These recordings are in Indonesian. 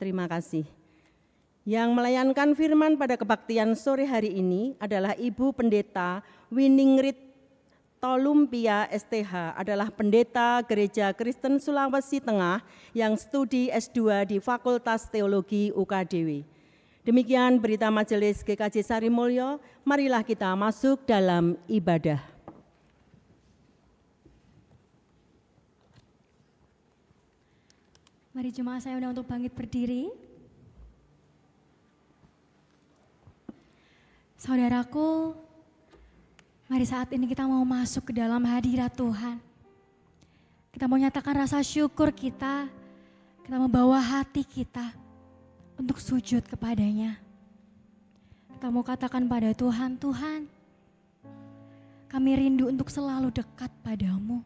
Terima kasih. Yang melayankan firman pada kebaktian sore hari ini adalah Ibu Pendeta Winingrit Tolumpia STH, adalah pendeta Gereja Kristen Sulawesi Tengah yang studi S2 di Fakultas Teologi UKDW. Demikian berita Majelis GKJ Sarimulyo, marilah kita masuk dalam ibadah. Mari jemaat saya undang untuk bangkit berdiri. Saudaraku, mari saat ini kita mau masuk ke dalam hadirat Tuhan. Kita mau nyatakan rasa syukur kita membawa hati kita untuk sujud kepadanya. Kita mau katakan pada Tuhan, Tuhan, kami rindu untuk selalu dekat padamu.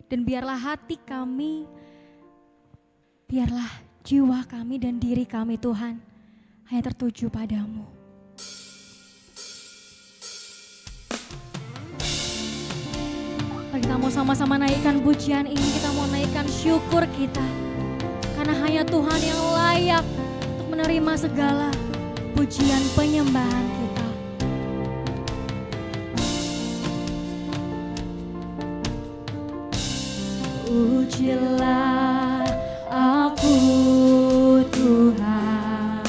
Dan biarlah hati kami, biarlah jiwa kami dan diri kami Tuhan hanya tertuju padamu. Kita mau sama-sama naikkan pujian ini, kita mau naikkan syukur kita. Karena hanya Tuhan yang layak untuk menerima segala pujian penyembahan kita. Ujilah aku Tuhan,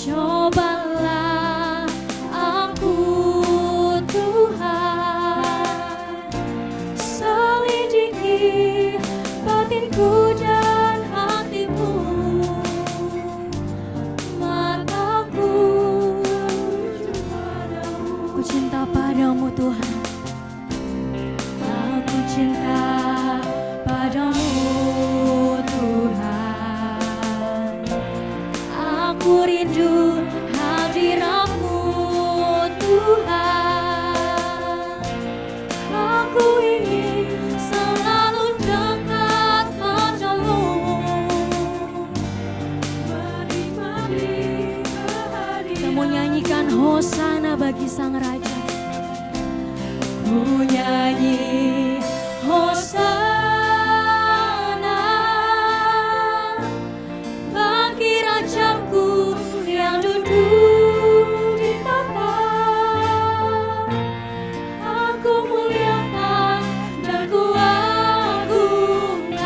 cobalah aku Tuhan, selidiki batinku dan hatimu, mataku padamu. Aku cinta padamu Tuhan, aku cinta padamu Tuhan, aku rindu hadirat-Mu Tuhan, aku ingin selalu dekat padamu, menikmati kehadiran. Kita mau nyanyikan Hosana bagi Sang Raja. Ku nyanyi Hosana bagi Rajaku yang duduk di tahta. Aku muliakan dan ku agungkan,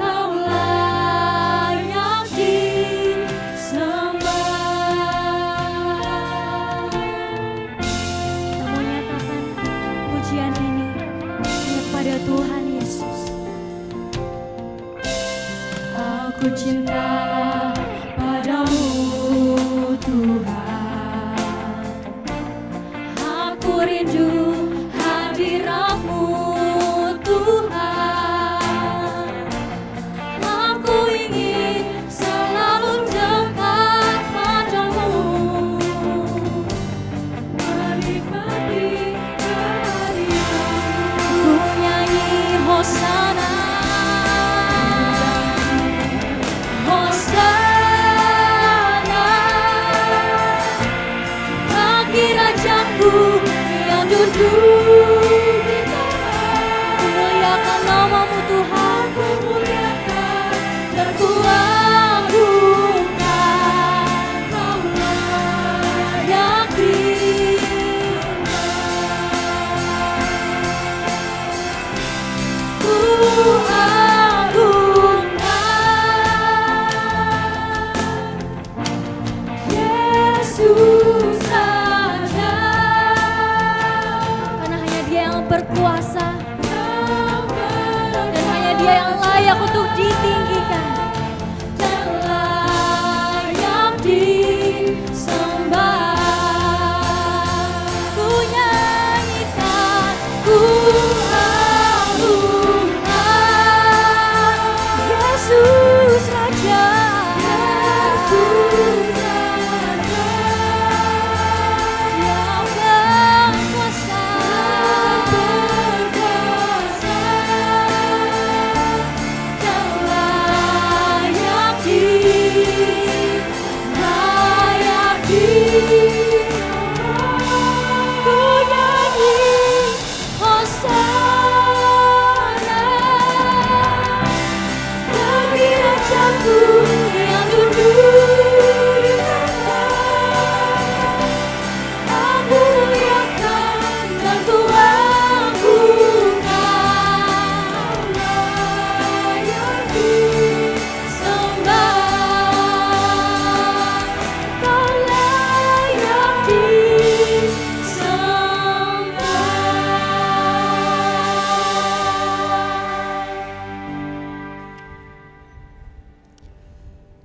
Kau layak disembah. Kita mau nyatakan pujian ini kepada Tuhan Yesus. Aku cinta padamu Tuhan, aku rindu hadirat-Mu Tuhan, aku ingin selalu dekat padamu, menikmati kehadiran. Ku nyanyi Hosana, Hosana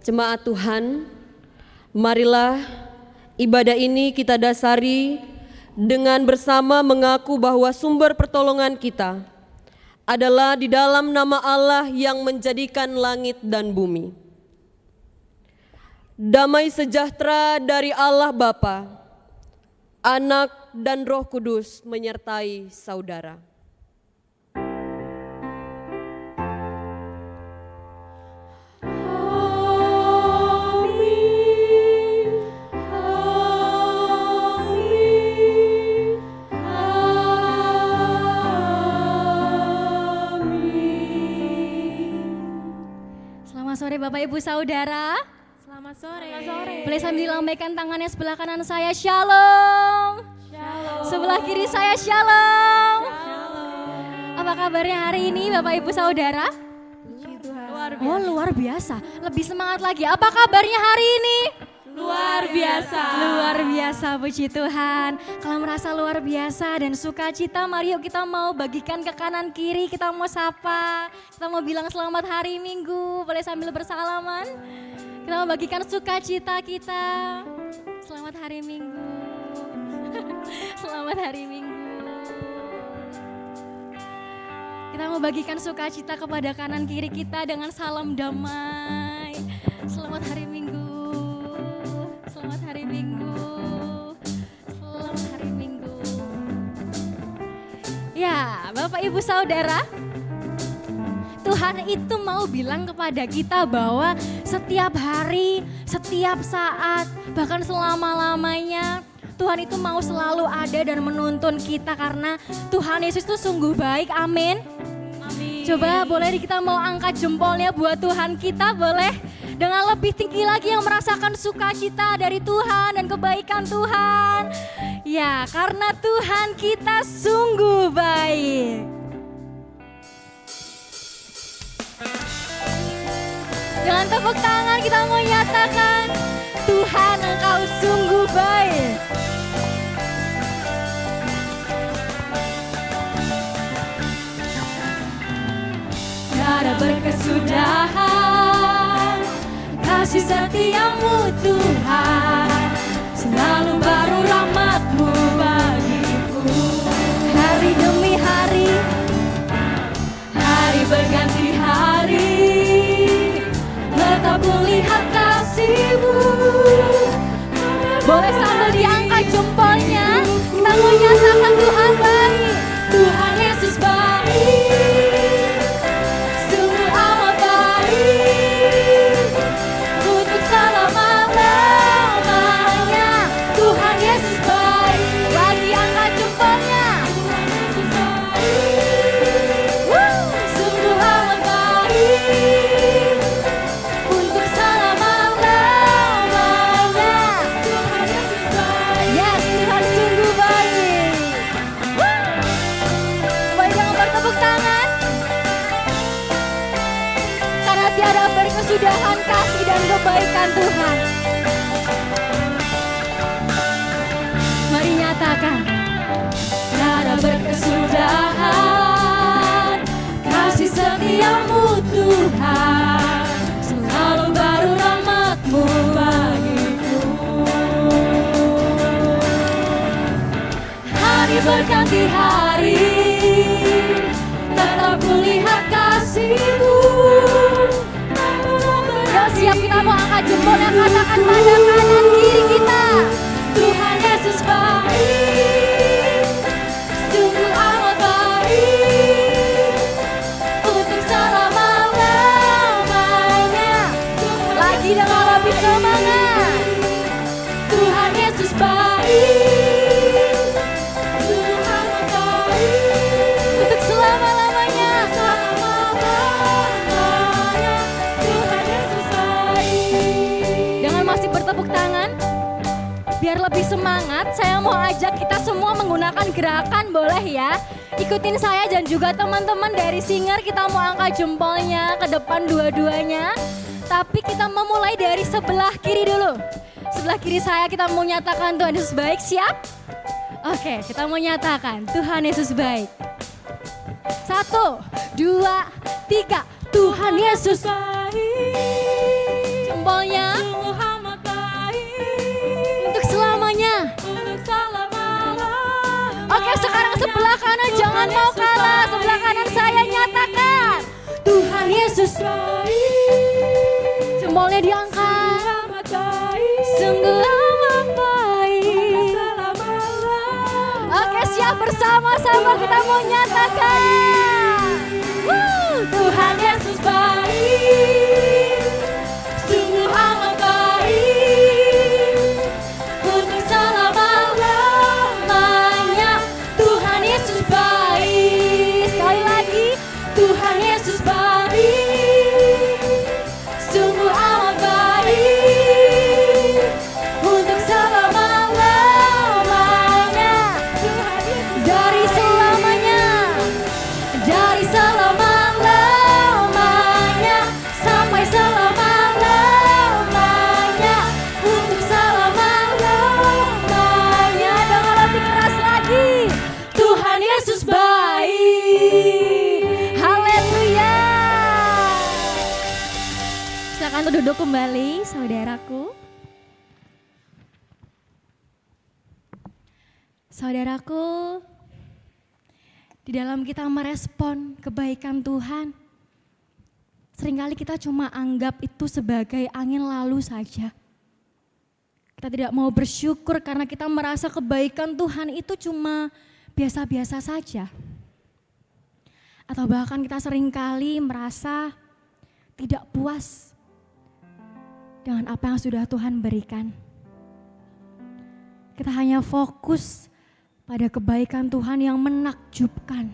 Jemaat Tuhan, marilah ibadah ini kita dasari dengan bersama mengaku bahwa sumber pertolongan kita adalah di dalam nama Allah yang menjadikan langit dan bumi. Damai sejahtera dari Allah Bapa, Anak dan Roh Kudus menyertai saudara. Selamat sore Bapak Ibu Saudara. Selamat sore. Boleh sambil lambaikan tangannya sebelah kanan saya, Shalom. Shalom. Sebelah kiri saya, Shalom. Shalom. Apa kabarnya hari ini Bapak Ibu Saudara? Puji Tuhan. Oh luar biasa, lebih semangat lagi. Apa kabarnya hari ini? Luar biasa. Luar biasa, puji Tuhan. Kalau merasa luar biasa dan sukacita, mari yuk kita mau bagikan ke kanan kiri, kita mau sapa, kita mau bilang selamat hari Minggu, boleh sambil bersalaman. Kita mau bagikan sukacita kita. Selamat hari Minggu. Selamat hari Minggu. Kita mau bagikan sukacita kepada kanan kiri kita dengan salam damai. Selamat hari Minggu. Selamat hari Minggu. Selamat hari Minggu. Ya, Bapak Ibu Saudara, Tuhan itu mau bilang kepada kita bahwa setiap hari, setiap saat, bahkan selama-lamanya Tuhan itu mau selalu ada dan menuntun kita karena Tuhan Yesus itu sungguh baik, amin. Amin. Coba boleh kita mau angkat jempolnya buat Tuhan kita, boleh? Dengan lebih tinggi lagi yang merasakan sukacita dari Tuhan dan kebaikan Tuhan. Ya, karena Tuhan kita sungguh baik. Dengan tepuk tangan kita mau nyatakan, Tuhan Engkau sungguh baik. Tiada berkesudahan, kasih setiamu Tuhan, selalu baru rahmat-Mu bagiku. Hari demi hari, hari berganti hari, tetap kulihat kasih-Mu. Boleh sambil diangkat jempolnya, kita mau nyatakan Tuhan baik, Tuhan Yesus baik, sungguh amat baik, untuk selama-lamanya. Tuhan Yesus baik, lagi angkat jempolnya. Sungguh amat baik, untuk selama-lamanya. Tuhan Yesus baik. Yes, Tuhan sungguh baik. Mari jangan bertepuk tangan. Karena tiada berkesudahan kasih dan kebaikan Tuhan. Mari nyatakan. Tiada berkesudahan kasih setiamu Tuhan, selalu baru rahmat-Mu bagiku. Hari berganti hari, tetap kulihat kasih-Mu. Ya siap, kita mau angkat jempol dan katakan pada kanan kiri kita, Tuhan Yesus baik, sungguh amat baik, untuk selama-lamanya. Lagi dengan lebih semangat, Tuhan Yesus baik, sungguh amat baik, untuk selama-lamanya. Selama-lamanya, Tuhan Yesus baik. Dengan masih bertepuk tangan, biar lebih semangat, saya mau ajak kita semua menggunakan gerakan, boleh ya? Ikutin saya dan juga teman-teman dari Singer, kita mau angkat jempolnya ke depan dua-duanya. Tapi kita memulai dari sebelah kiri dulu. Sebelah kiri saya kita mau nyatakan Tuhan Yesus baik, siap? Oke, kita mau nyatakan Tuhan Yesus baik. 1, 2, 3, Tuhan Yesus baik. Jempolnya Sebelah kanan jangan mau kalah. Sebelah kanan saya nyatakan Tuhan Yesus baik. Jempolnya diangkat. Sungguh amat baik. Oke, siap bersama-sama kita mau nyatakan. Tuhan Yesus baik. Sungguh amat baik. Untuk selama-lamanya Tuhan Yesus baik. Sekali lagi, Tuhan Yesus baik. Sungguh amat baik. Untuk selama-lamanya. Dari selamanya. Dari selama-lamanya sampai selama-lamanya. Untuk selama-lamanya. Dengan lebih keras lagi. Tuhan Yesus baik. Haleluya. Silakan untuk duduk kembali, saudaraku. Saudaraku, di dalam kita merespon kebaikan Tuhan, seringkali kita cuma anggap itu sebagai angin lalu saja. Kita tidak mau bersyukur karena kita merasa kebaikan Tuhan itu cuma biasa-biasa saja. Atau bahkan kita seringkali merasa tidak puas dengan apa yang sudah Tuhan berikan. Kita hanya fokus pada kebaikan Tuhan yang menakjubkan.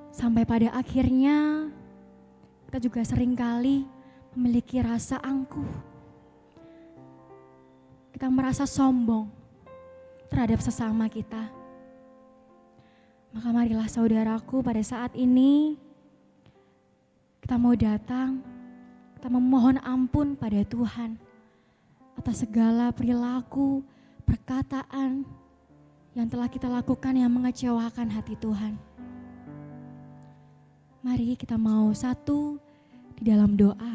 Sampai pada akhirnya kita juga seringkali memiliki rasa angkuh. Kita merasa sombong terhadap sesama kita. Maka marilah saudaraku, pada saat ini kita mau datang, kita memohon ampun pada Tuhan atas segala perilaku, perkataan yang telah kita lakukan yang mengecewakan hati Tuhan. Mari kita mau satu di dalam doa.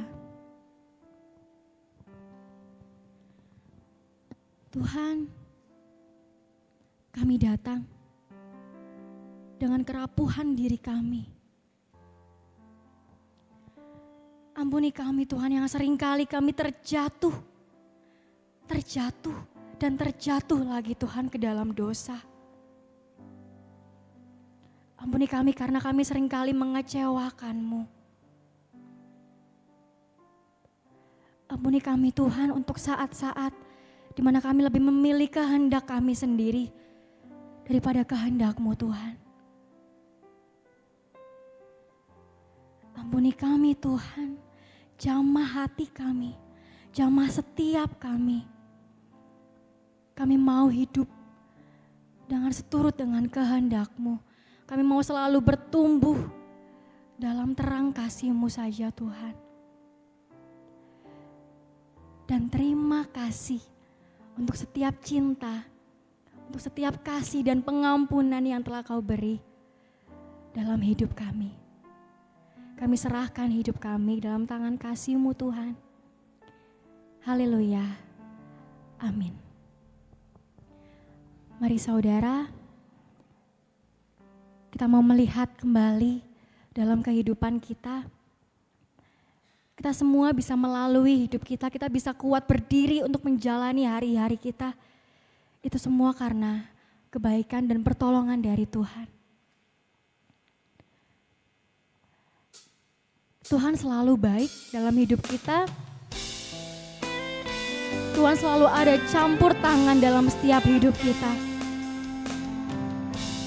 Tuhan, kami datang dengan kerapuhan diri kami. Ampuni kami Tuhan yang seringkali kami terjatuh dan terjatuh lagi Tuhan ke dalam dosa. Ampuni kami karena kami seringkali mengecewakan-Mu. Ampuni kami Tuhan untuk saat-saat di mana kami lebih memilih kehendak kami sendiri daripada kehendak-Mu Tuhan. Ampuni kami Tuhan, jamah hati kami, jamah setiap kami. Kami mau hidup dengan seturut dengan kehendak-Mu. Kami mau selalu bertumbuh dalam terang kasih-Mu saja Tuhan. Dan terima kasih untuk setiap cinta, untuk setiap kasih dan pengampunan yang telah Kau beri dalam hidup kami. Kami serahkan hidup kami dalam tangan kasih-Mu Tuhan. Haleluya. Amin. Mari saudara, kita mau melihat kembali dalam kehidupan kita. Kita semua bisa melalui hidup kita bisa kuat berdiri untuk menjalani hari-hari kita. Itu semua karena kebaikan dan pertolongan dari Tuhan. Tuhan selalu baik dalam hidup kita. Tuhan selalu ada campur tangan dalam setiap hidup kita.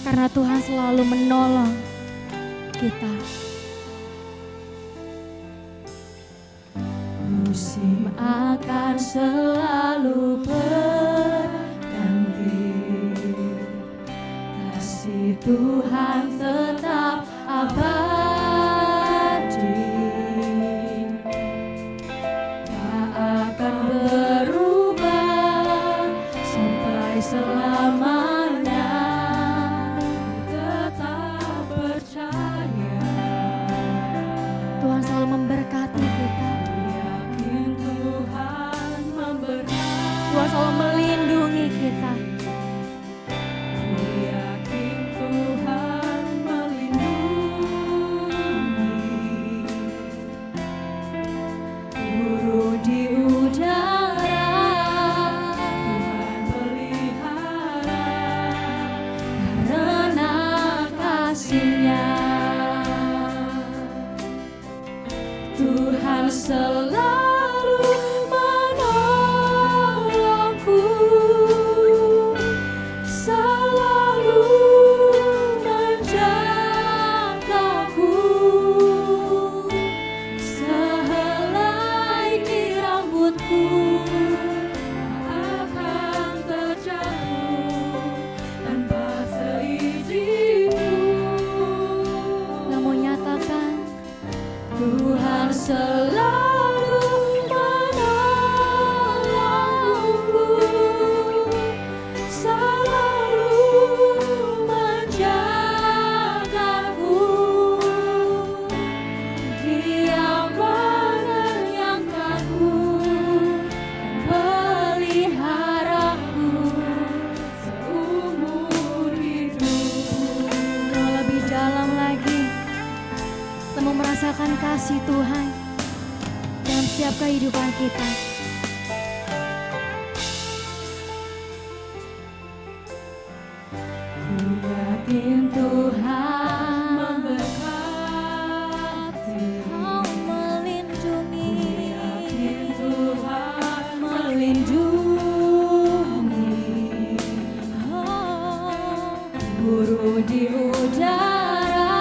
Karena Tuhan selalu menolong kita. Musim akan selalu berganti, kasih Tuhan tetap abadi, tak akan berubah sampai selamanya. Tetap percaya Tuhan selalu memberkati kita. Tuhan selalu melindungi kita. Tuhan selalu menolongku, selalu menjagaku, sehelai di rambutku akan terjatuh tanpa seizinku. Kamu nyatakan Tuhan selalu menolongku, selalu menjagaku, Dia mengenyangkanku dan peliharaku seumur hidup. Kalau lebih dalam lagi, kita mau merasakan kasih Tuhan dalam setiap kehidupan kita. Ku yakin Tuhan memberkati, Kau melindungi. Ku yakin Tuhan melindungi. Oh, burung di udara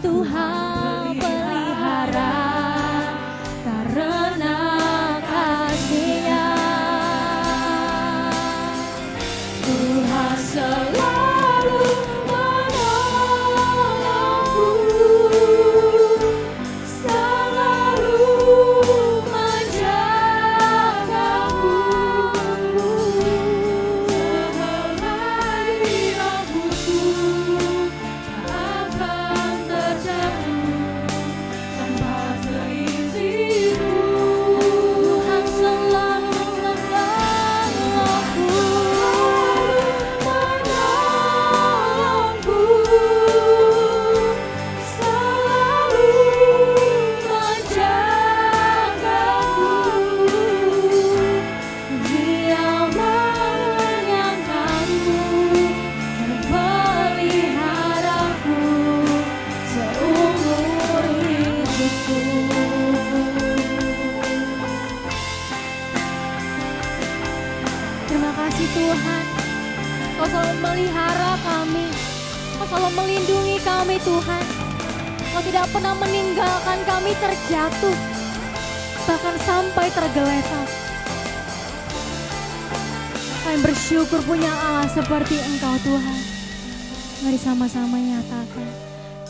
Tuhan pelihara karena kasih-Nya. Tuhan selalu menolongku, selalu menjagaku, sehelai di rambutku akan terjatuh tanpa seizinku. Tuhan selalu menolongku, selalu menjagaku, Dia mengenyangkanku dan peliharaku seumur hidupku. Terima kasih Tuhan, Kau selalu melihara kami, Kau selalu melindungi kami Tuhan. Kau tidak pernah meninggalkan kami terjatuh, bahkan sampai tergeletak. Kami bersyukur punya Allah seperti Engkau Tuhan. Mari sama-sama nyatakan,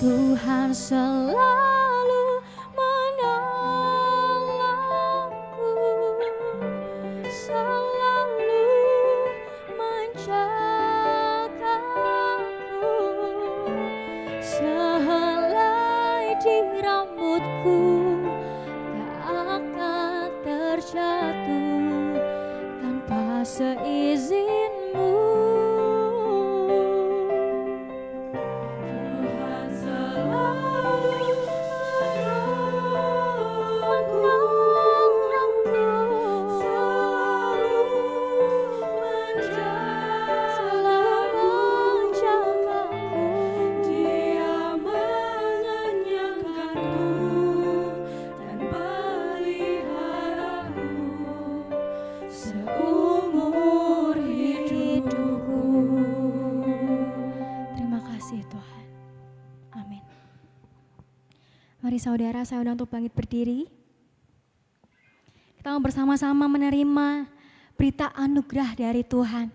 Tuhan selalu menolongku, selalu menjagaku, sehelai di rambutku tak akan terjatuh tanpa seizinmu. Tuhan selalu menolongku, selalu menjagaku, Dia mengenyangkanku dan peliharaku seumur hidupku. Terima kasih Tuhan. Amin. Mari saudara, saya undang untuk bangkit berdiri. Kita mau bersama-sama menerima berita anugerah dari Tuhan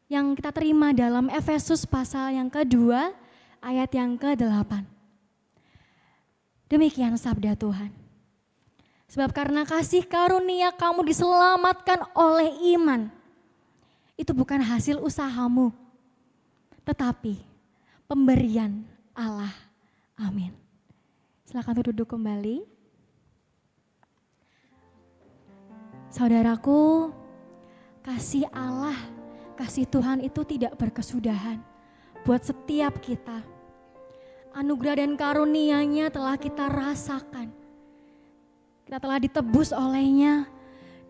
yang kita terima dalam Efesus pasal yang kedua ayat yang ke-8. Demikian sabda Tuhan. Sebab karena kasih karunia kamu diselamatkan oleh iman. Itu bukan hasil usahamu, tetapi pemberian Allah. Amin. Silakan duduk kembali. Saudaraku, kasih Allah, kasih Tuhan itu tidak berkesudahan buat setiap kita. Anugerah dan karunia-Nya telah kita rasakan. Kita telah ditebus oleh-Nya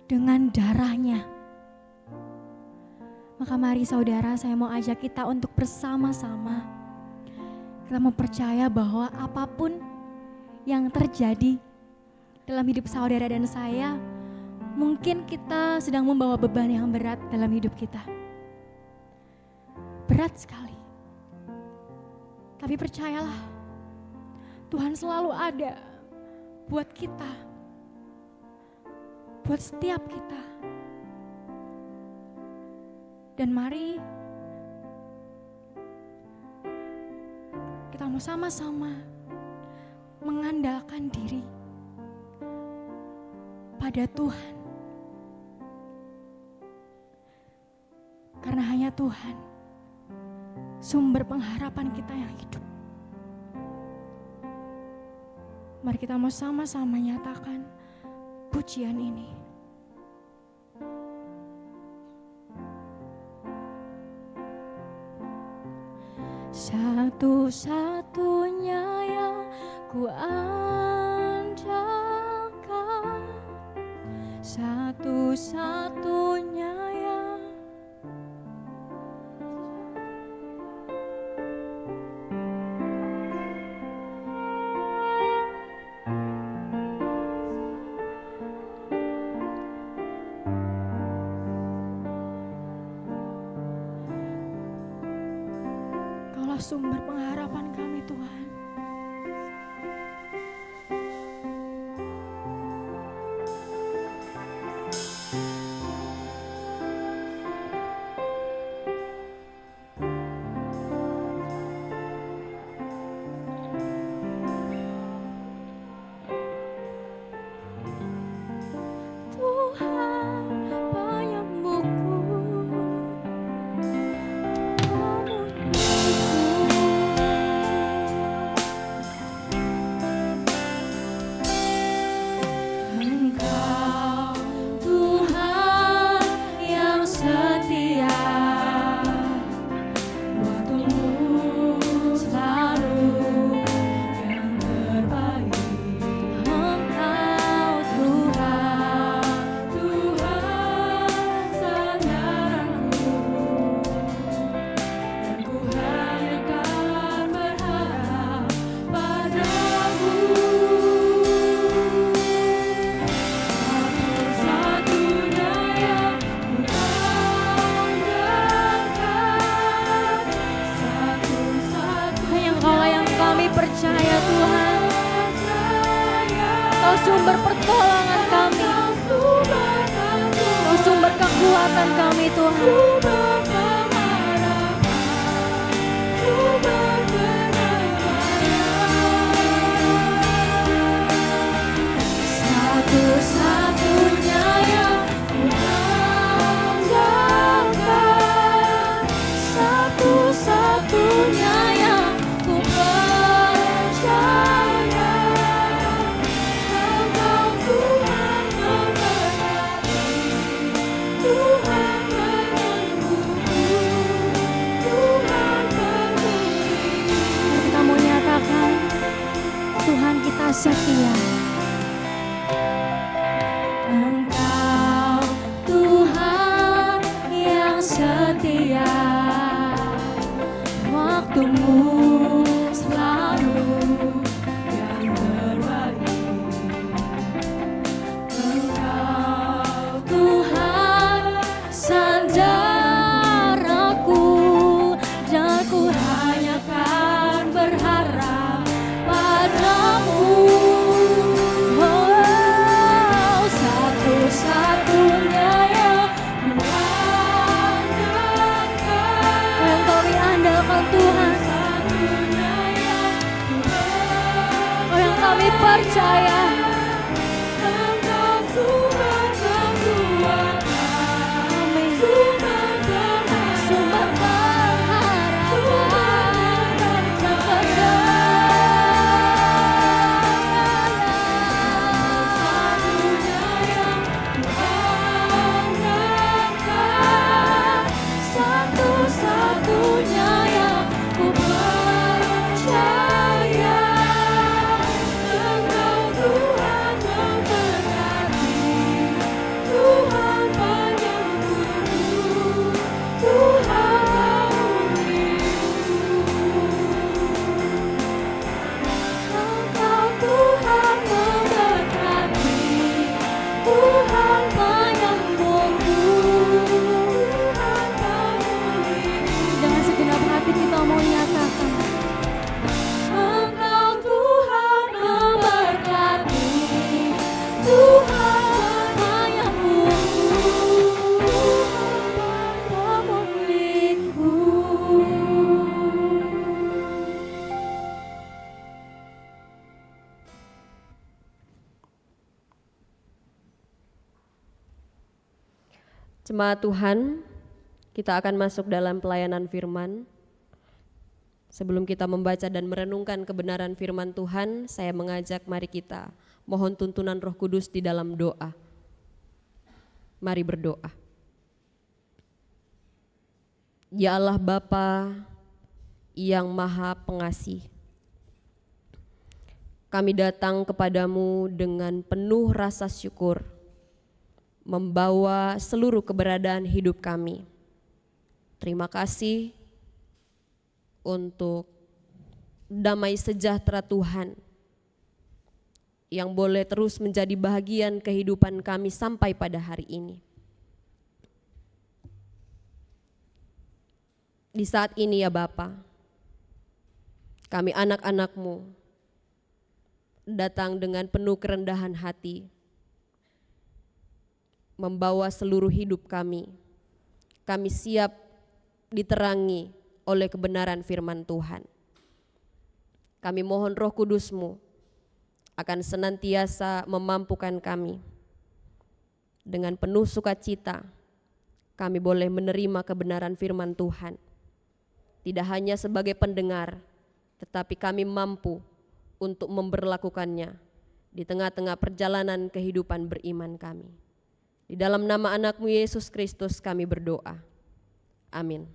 dengan darah-Nya. Maka mari saudara, saya mau ajak kita untuk bersama-sama. Kita mau percaya bahwa apapun yang terjadi dalam hidup saudara dan saya, mungkin kita sedang membawa beban yang berat dalam hidup kita. Berat sekali. Tapi percayalah, Tuhan selalu ada buat kita, buat setiap kita. Dan mari kita mau sama-sama mengandalkan diri pada Tuhan. Karena hanya Tuhan sumber pengharapan kita yang hidup. Mari kita mau sama-sama nyatakan pujian ini. Satu-satunya yang ku andalkan, satu-satunya yang Kaulah sumber pengharapan kami, Tuhan. Tuhan penyembuhku, Engkau Tuhan yang setia, waktumu selalu yang terbaik. Engkau Tuhan, Tuhan sandaranku, dan ku hanya akan berharap padamu. Satu-satunya yang ku andalkan, satu-satunya hanya Engkaulah yang kami percaya, Tuhan. Kau sumber pertolongan kami, Kau sumber kekuatan kami, Tuhan. Satu-satunya yang ku andalkan, satu-satunya yang ku percaya. Engkau Tuhan memberkati, Tuhan menyembuhkan. Jemaat Tuhan, kita akan masuk dalam pelayanan firman. Sebelum kita membaca dan merenungkan kebenaran firman Tuhan, saya mengajak mari kita mohon tuntunan Roh Kudus di dalam doa. Mari berdoa. Ya Allah Bapa yang Maha Pengasih, kami datang kepadamu dengan penuh rasa syukur, membawa seluruh keberadaan hidup kami. Terima kasih untuk damai sejahtera Tuhan yang boleh terus menjadi bahagian kehidupan kami sampai pada hari ini. Di saat ini ya Bapa, kami anak-anak-Mu datang dengan penuh kerendahan hati, membawa seluruh hidup kami. Kami siap diterangi oleh kebenaran firman Tuhan. Kami mohon Roh Kudus-Mu akan senantiasa memampukan kami. Dengan penuh sukacita, kami boleh menerima kebenaran firman Tuhan. Tidak hanya sebagai pendengar, tetapi kami mampu untuk memberlakukannya di tengah-tengah perjalanan kehidupan beriman kami. Di dalam nama anak-Mu Yesus Kristus kami berdoa. Amin.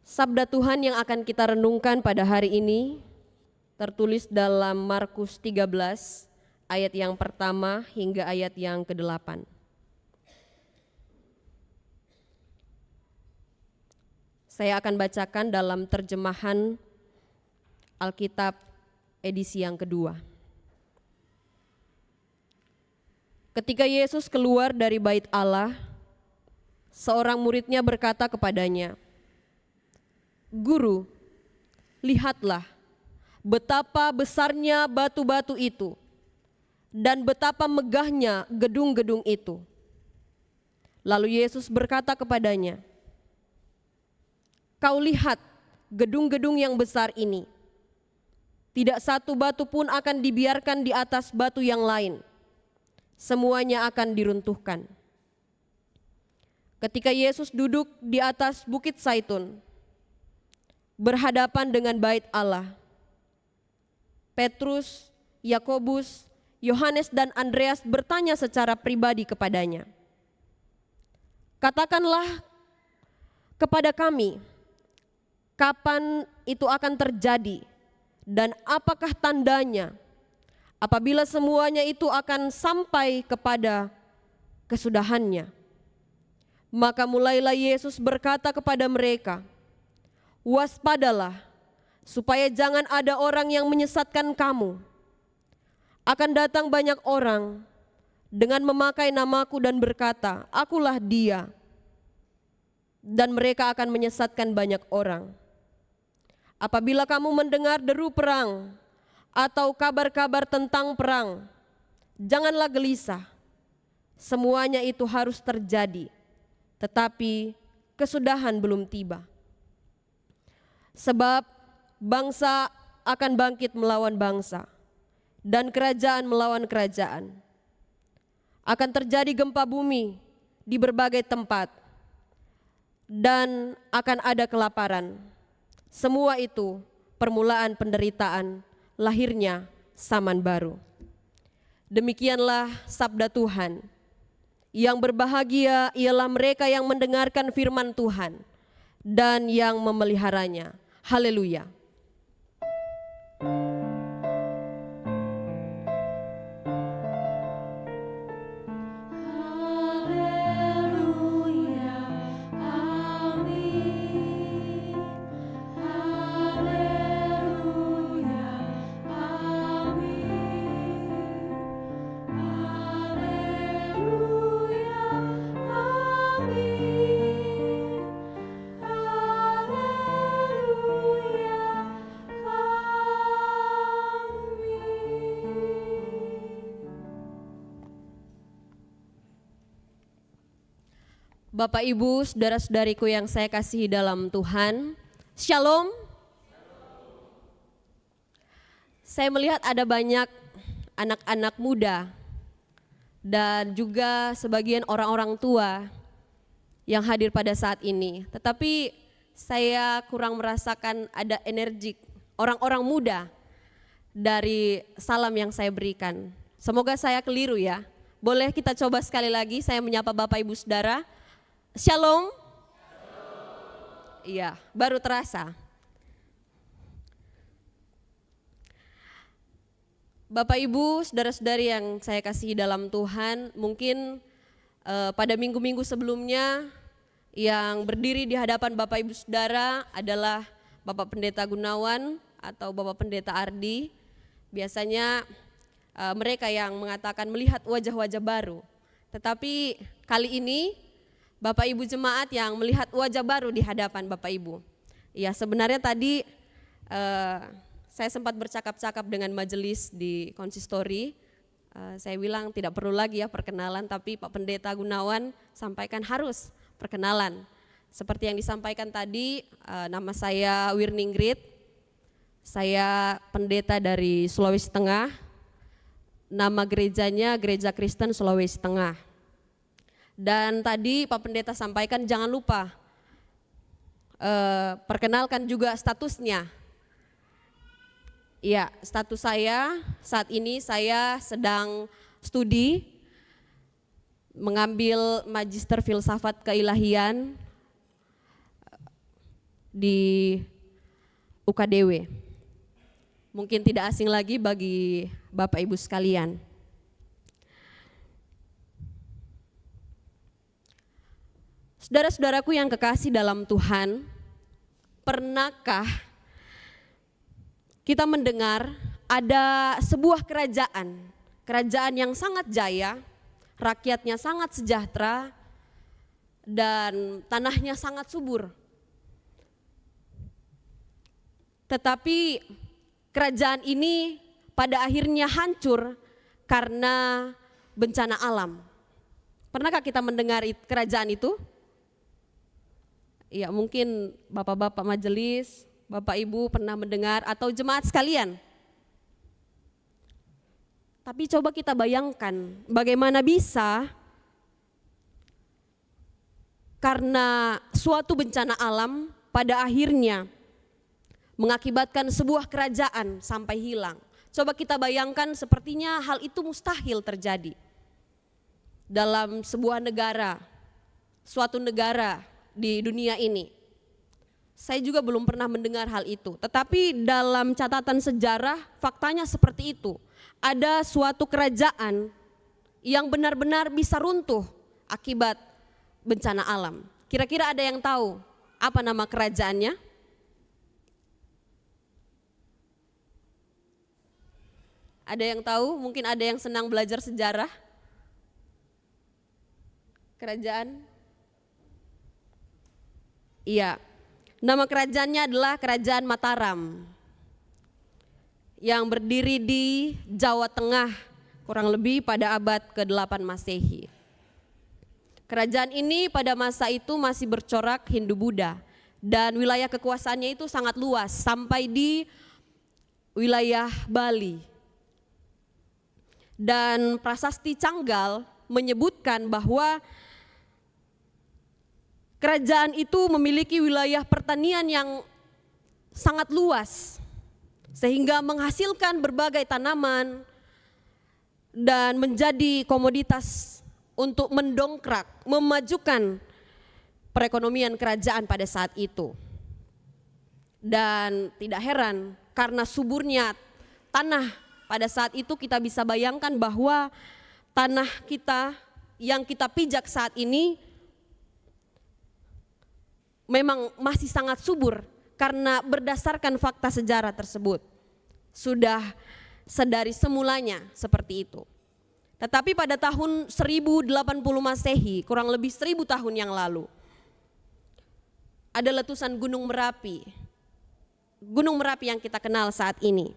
Sabda Tuhan yang akan kita renungkan pada hari ini tertulis dalam Markus 13 ayat yang pertama hingga ayat yang ke-8. Saya akan bacakan dalam terjemahan Alkitab edisi yang kedua. Ketika Yesus keluar dari bait Allah, seorang muridnya berkata kepadanya, "Guru, lihatlah betapa besarnya batu-batu itu dan betapa megahnya gedung-gedung itu." Lalu Yesus berkata kepadanya, "Kau lihat gedung-gedung yang besar ini. Tidak satu batu pun akan dibiarkan di atas batu yang lain. Semuanya akan diruntuhkan." Ketika Yesus duduk di atas Bukit Zaitun, berhadapan dengan bait Allah, Petrus, Yakobus, Yohanes dan Andreas bertanya secara pribadi kepadanya, "Katakanlah kepada kami, kapan itu akan terjadi dan apakah tandanya apabila semuanya itu akan sampai kepada kesudahannya?" Maka mulailah Yesus berkata kepada mereka, "Waspadalah, supaya jangan ada orang yang menyesatkan kamu. Akan datang banyak orang dengan memakai namaku dan berkata, 'Akulah Dia,' dan mereka akan menyesatkan banyak orang. Apabila kamu mendengar deru perang atau kabar-kabar tentang perang, janganlah gelisah. Semuanya itu harus terjadi, tetapi kesudahan belum tiba. Sebab bangsa akan bangkit melawan bangsa, dan kerajaan melawan kerajaan. Akan terjadi gempa bumi di berbagai tempat, dan akan ada kelaparan. Semua itu permulaan penderitaan, lahirnya zaman baru." Demikianlah sabda Tuhan. Yang berbahagia ialah mereka yang mendengarkan firman Tuhan dan yang memeliharanya. Haleluya. Bapak, Ibu, saudara-saudariku yang saya kasihi dalam Tuhan, Shalom. Saya melihat ada banyak anak-anak muda dan juga sebagian orang-orang tua yang hadir pada saat ini. Tetapi saya kurang merasakan ada energi orang-orang muda dari salam yang saya berikan. Semoga saya keliru ya. Boleh kita coba sekali lagi, saya menyapa Bapak Ibu Saudara. Shalom. Iya, baru terasa. Bapak Ibu, saudara-saudari yang saya kasihi dalam Tuhan, mungkin pada minggu-minggu sebelumnya yang berdiri di hadapan Bapak Ibu Saudara adalah Bapak Pendeta Gunawan atau Bapak Pendeta Ardi. Biasanya mereka yang mengatakan melihat wajah-wajah baru. Tetapi kali ini Bapak Ibu jemaat yang melihat wajah baru di hadapan Bapak Ibu. Ya, sebenarnya tadi saya sempat bercakap-cakap dengan majelis di konsistori. Saya bilang tidak perlu lagi ya perkenalan, tapi Pak Pendeta Gunawan sampaikan harus perkenalan. Seperti yang disampaikan tadi, nama saya Wirningrit, saya pendeta dari Sulawesi Tengah, nama gerejanya Gereja Kristen Sulawesi Tengah. Dan tadi Pak Pendeta sampaikan jangan lupa perkenalkan juga statusnya. Ya, status saya saat ini saya sedang studi mengambil Magister Filsafat Keilahian di UKDW. Mungkin tidak asing lagi bagi Bapak Ibu sekalian. Saudara-saudaraku yang kekasih dalam Tuhan, pernahkah kita mendengar ada sebuah kerajaan yang sangat jaya, rakyatnya sangat sejahtera, dan tanahnya sangat subur. Tetapi kerajaan ini pada akhirnya hancur karena bencana alam. Pernahkah kita mendengar kerajaan itu? Ya, mungkin bapak-bapak majelis, Bapak Ibu pernah mendengar atau jemaat sekalian. Tapi coba kita bayangkan bagaimana bisa karena suatu bencana alam pada akhirnya mengakibatkan sebuah kerajaan sampai hilang. Coba kita bayangkan sepertinya hal itu mustahil terjadi dalam sebuah negara, suatu negara di dunia ini. Saya juga belum pernah mendengar hal itu, tetapi dalam catatan sejarah faktanya seperti itu. Ada suatu kerajaan yang benar-benar bisa runtuh akibat bencana alam. Kira-kira ada yang tahu apa nama kerajaannya? Ada yang tahu? Mungkin ada yang senang belajar sejarah? Kerajaan? Iya. Nama kerajaannya adalah Kerajaan Mataram yang berdiri di Jawa Tengah kurang lebih pada abad ke-8 Masehi. Kerajaan ini pada masa itu masih bercorak Hindu-Buddha dan wilayah kekuasaannya itu sangat luas sampai di wilayah Bali. Dan Prasasti Canggal menyebutkan bahwa kerajaan itu memiliki wilayah pertanian yang sangat luas sehingga menghasilkan berbagai tanaman dan menjadi komoditas untuk mendongkrak, memajukan perekonomian kerajaan pada saat itu. Dan tidak heran karena suburnya tanah pada saat itu kita bisa bayangkan bahwa tanah kita yang kita pijak saat ini memang masih sangat subur karena berdasarkan fakta sejarah tersebut. Sudah sedari semulanya seperti itu. Tetapi pada tahun 1080 Masehi, kurang lebih 1000 tahun yang lalu, ada letusan Gunung Merapi. Gunung Merapi yang kita kenal saat ini.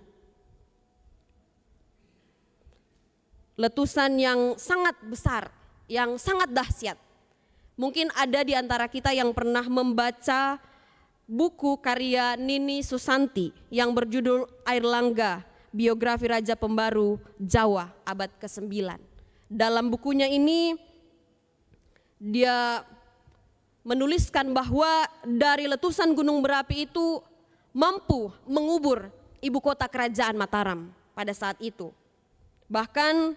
Letusan yang sangat besar, yang sangat dahsyat. Mungkin ada di antara kita yang pernah membaca buku karya Nini Susanti yang berjudul Airlangga, Biografi Raja Pembaru Jawa abad ke-9. Dalam bukunya ini dia menuliskan bahwa dari letusan gunung berapi itu mampu mengubur ibu kota kerajaan Mataram pada saat itu. Bahkan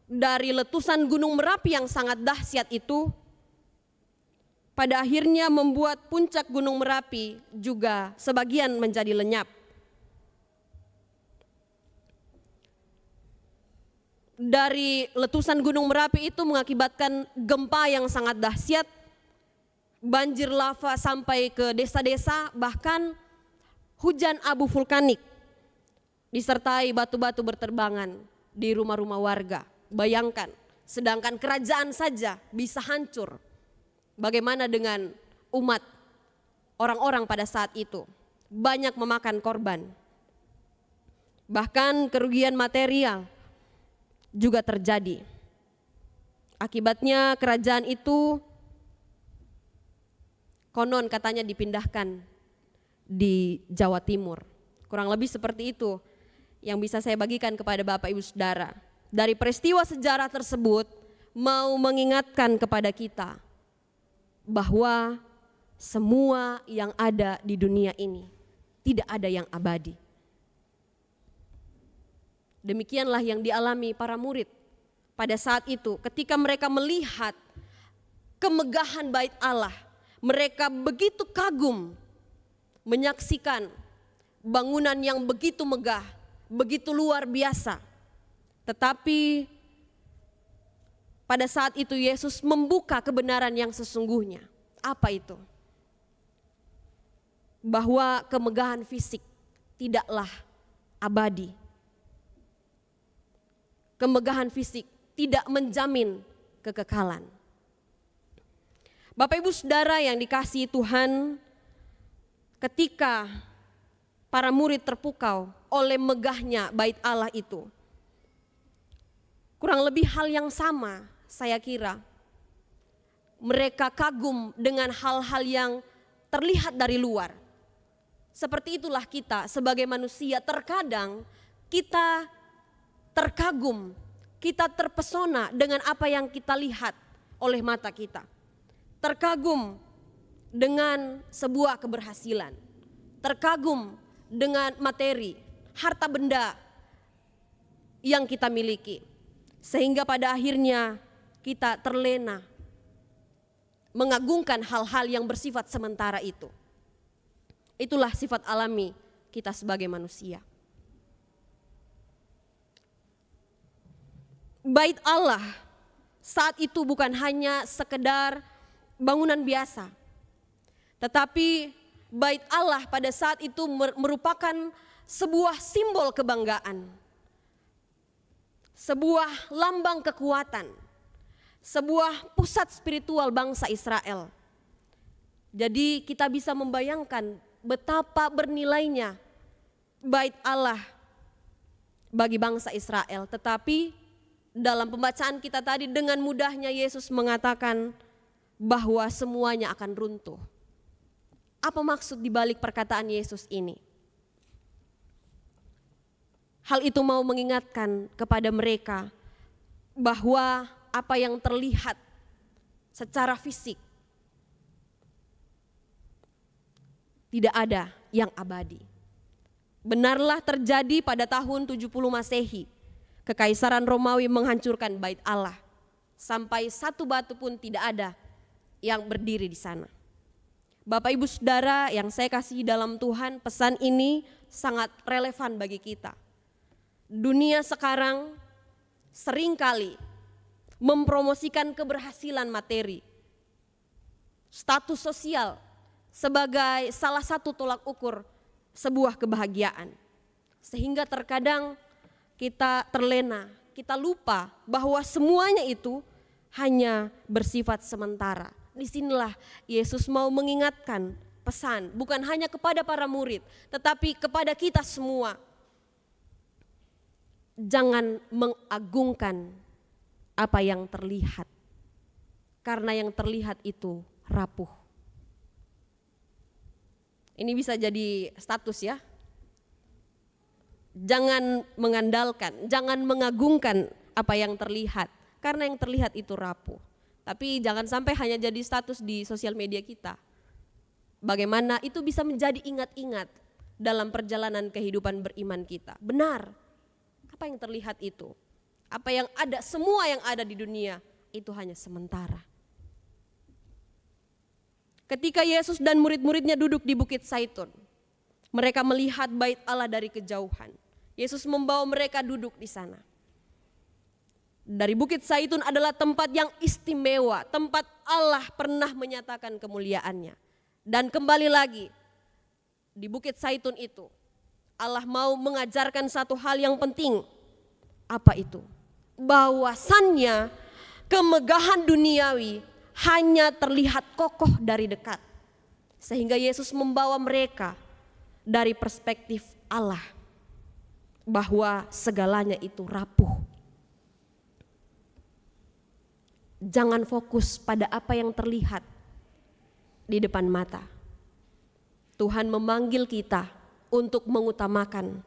dari letusan gunung Merapi yang sangat dahsyat itu pada akhirnya membuat puncak gunung Merapi juga sebagian menjadi lenyap. Dari letusan gunung Merapi itu mengakibatkan gempa yang sangat dahsyat, banjir lava sampai ke desa-desa, bahkan hujan abu vulkanik disertai batu-batu berterbangan di rumah-rumah warga. Bayangkan, sedangkan kerajaan saja bisa hancur. Bagaimana dengan umat orang-orang pada saat itu? Banyak memakan korban. Bahkan kerugian material juga terjadi. Akibatnya kerajaan itu konon katanya dipindahkan di Jawa Timur. Kurang lebih seperti itu yang bisa saya bagikan kepada Bapak Ibu Saudara. Dari peristiwa sejarah tersebut mau mengingatkan kepada kita bahwa semua yang ada di dunia ini tidak ada yang abadi. Demikianlah yang dialami para murid pada saat itu ketika mereka melihat kemegahan bait Allah. Mereka begitu kagum menyaksikan bangunan yang begitu megah, begitu luar biasa. Tetapi pada saat itu Yesus membuka kebenaran yang sesungguhnya. Apa itu? Bahwa kemegahan fisik tidaklah abadi. Kemegahan fisik tidak menjamin kekekalan. Bapak Ibu Saudara yang dikasihi Tuhan, ketika para murid terpukau oleh megahnya bait Allah itu, kurang lebih hal yang sama saya kira. Mereka kagum dengan hal-hal yang terlihat dari luar. Seperti itulah kita sebagai manusia, terkadang kita terkagum, kita terpesona dengan apa yang kita lihat oleh mata kita. Terkagum dengan sebuah keberhasilan, terkagum dengan materi, harta benda yang kita miliki. Sehingga pada akhirnya kita terlena mengagungkan hal-hal yang bersifat sementara itu. Itulah sifat alami kita sebagai manusia. Bait Allah saat itu bukan hanya sekedar bangunan biasa, tetapi bait Allah pada saat itu merupakan sebuah simbol kebanggaan, sebuah lambang kekuatan, sebuah pusat spiritual bangsa Israel. Jadi kita bisa membayangkan betapa bernilainya bait Allah bagi bangsa Israel. Tetapi dalam pembacaan kita tadi dengan mudahnya Yesus mengatakan bahwa semuanya akan runtuh. Apa maksud dibalik perkataan Yesus ini? Hal itu mau mengingatkan kepada mereka bahwa apa yang terlihat secara fisik tidak ada yang abadi. Benarlah terjadi pada tahun 70 Masehi, Kekaisaran Romawi menghancurkan bait Allah. Sampai satu batu pun tidak ada yang berdiri di sana. Bapak Ibu Saudara yang saya kasihi dalam Tuhan, pesan ini sangat relevan bagi kita. Dunia sekarang seringkali mempromosikan keberhasilan materi, status sosial sebagai salah satu tolak ukur sebuah kebahagiaan. Sehingga terkadang kita terlena, kita lupa bahwa semuanya itu hanya bersifat sementara. Disinilah Yesus mau mengingatkan pesan, bukan hanya kepada para murid, tetapi kepada kita semua. Jangan mengagungkan apa yang terlihat, karena yang terlihat itu rapuh. Ini bisa jadi status ya. Jangan mengandalkan, jangan mengagungkan apa yang terlihat, karena yang terlihat itu rapuh. Tapi jangan sampai hanya jadi status di sosial media kita. Bagaimana itu bisa menjadi ingat-ingat dalam perjalanan kehidupan beriman kita. Benar, apa yang terlihat itu, apa yang ada, semua yang ada di dunia itu hanya sementara. Ketika Yesus dan murid-muridnya duduk di Bukit Zaitun, mereka melihat bait Allah dari kejauhan. Yesus membawa mereka duduk di sana. Dari Bukit Zaitun adalah tempat yang istimewa, tempat Allah pernah menyatakan kemuliaannya. Dan kembali lagi, di Bukit Zaitun itu, Allah mau mengajarkan satu hal yang penting. Apa itu? Bahwasannya kemegahan duniawi hanya terlihat kokoh dari dekat. Sehingga Yesus membawa mereka dari perspektif Allah, bahwa segalanya itu rapuh. Jangan fokus pada apa yang terlihat di depan mata. Tuhan memanggil kita untuk mengutamakan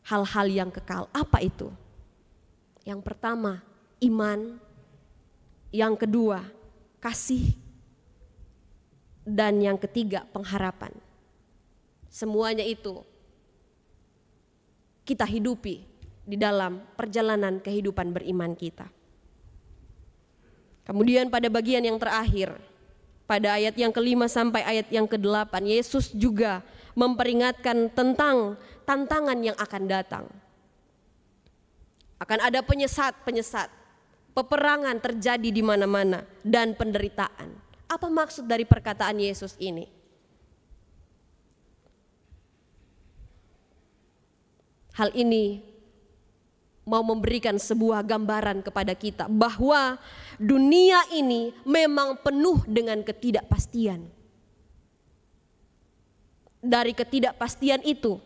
hal-hal yang kekal. Apa itu? Yang pertama, iman. Yang kedua, kasih. Dan yang ketiga, pengharapan. Semuanya itu kita hidupi di dalam perjalanan kehidupan beriman kita. Kemudian pada bagian yang terakhir, pada ayat yang ke-5 sampai ayat yang ke-8, Yesus juga memperingatkan tentang tantangan yang akan datang. Akan ada penyesat-penyesat, peperangan terjadi di mana-mana, dan penderitaan. Apa maksud dari perkataan Yesus ini? Hal ini mau memberikan sebuah gambaran kepada kita bahwa dunia ini memang penuh dengan ketidakpastian. Dari ketidakpastian itu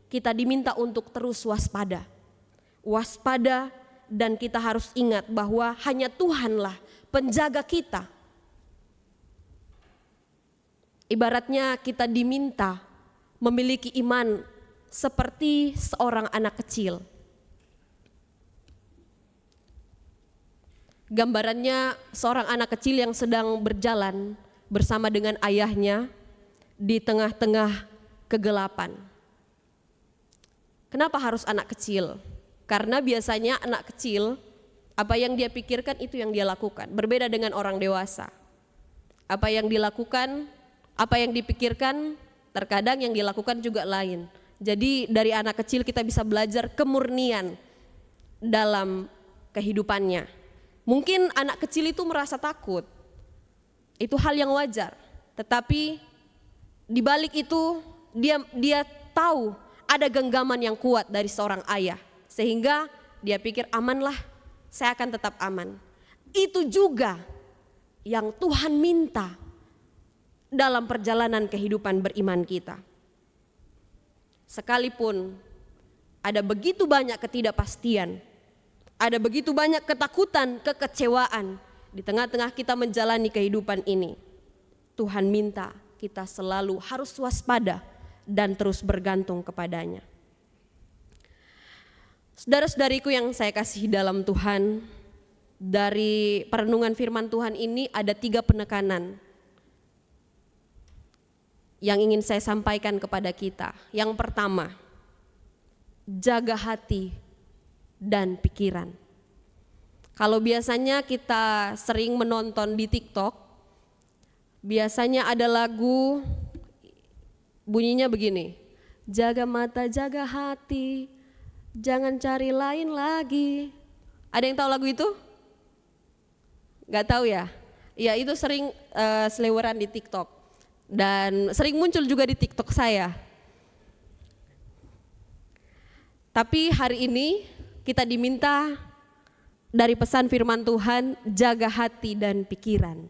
kita diminta untuk terus waspada. Waspada, dan kita harus ingat bahwa hanya Tuhanlah penjaga kita. Ibaratnya kita diminta memiliki iman seperti seorang anak kecil. Gambarannya seorang anak kecil yang sedang berjalan bersama dengan ayahnya di tengah-tengah kegelapan. Kenapa harus anak kecil? Karena biasanya anak kecil, apa yang dia pikirkan itu yang dia lakukan. Berbeda dengan orang dewasa. Apa yang dilakukan, apa yang dipikirkan, terkadang yang dilakukan juga lain. Jadi dari anak kecil kita bisa belajar kemurnian dalam kehidupannya. Mungkin anak kecil itu merasa takut, itu hal yang wajar. Tetapi di balik itu dia tahu ada genggaman yang kuat dari seorang ayah, sehingga dia pikir amanlah, saya akan tetap aman. Itu juga yang Tuhan minta dalam perjalanan kehidupan beriman kita. Sekalipun ada begitu banyak ketidakpastian, ada begitu banyak ketakutan, kekecewaan di tengah-tengah kita menjalani kehidupan ini, Tuhan minta kita selalu harus waspada dan terus bergantung kepadanya. Saudara-saudariku yang saya kasihi dalam Tuhan, dari perenungan firman Tuhan ini ada 3 penekanan yang ingin saya sampaikan kepada kita. Yang pertama, jaga hati dan pikiran. Kalau biasanya kita sering menonton di TikTok, biasanya ada lagu bunyinya begini, jaga mata, jaga hati, jangan cari lain lagi. Ada yang tahu lagu itu? Gak tahu ya? Ya, itu sering seliweran di TikTok dan sering muncul juga di TikTok saya. Tapi hari ini kita diminta dari pesan firman Tuhan, jaga hati dan pikiran.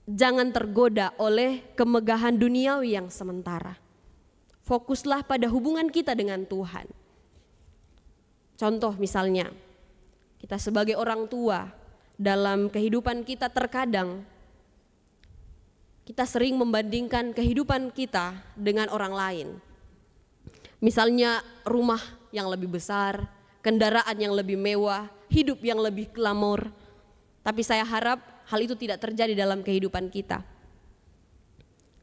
Jangan tergoda oleh kemegahan duniawi yang sementara. Fokuslah pada hubungan kita dengan Tuhan. Contoh misalnya, kita sebagai orang tua, dalam kehidupan kita terkadang kita sering membandingkan kehidupan kita dengan orang lain. Misalnya rumah yang lebih besar, kendaraan yang lebih mewah, hidup yang lebih glamor. Tapi saya harap hal itu tidak terjadi dalam kehidupan kita.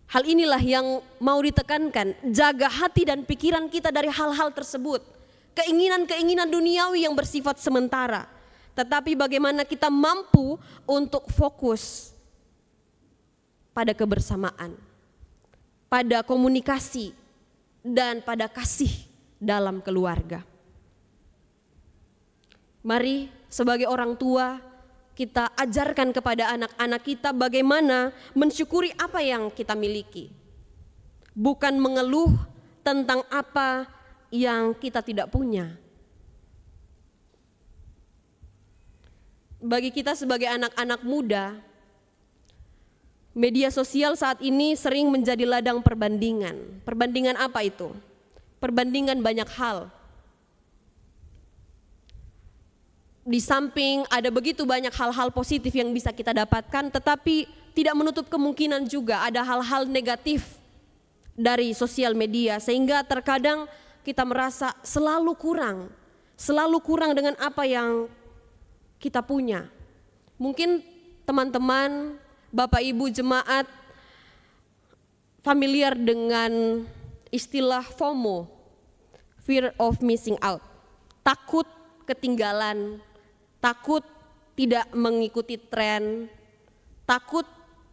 Hal inilah yang mau ditekankan, jaga hati dan pikiran kita dari hal-hal tersebut. Keinginan-keinginan duniawi yang bersifat sementara. Tetapi bagaimana kita mampu untuk fokus pada kebersamaan, pada komunikasi, dan pada kasih dalam keluarga. Mari sebagai orang tua kita ajarkan kepada anak-anak kita bagaimana mensyukuri apa yang kita miliki. Bukan mengeluh tentang apa yang kita tidak punya. Bagi kita sebagai anak-anak muda, media sosial saat ini sering menjadi ladang perbandingan. Perbandingan apa itu? Perbandingan banyak hal. Di samping ada begitu banyak hal-hal positif yang bisa kita dapatkan, tetapi tidak menutup kemungkinan juga ada hal-hal negatif dari sosial media, sehingga terkadang kita merasa selalu kurang dengan apa yang kita punya. Mungkin teman-teman, Bapak Ibu jemaat familiar dengan istilah FOMO, fear of missing out, takut ketinggalan, takut tidak mengikuti tren, takut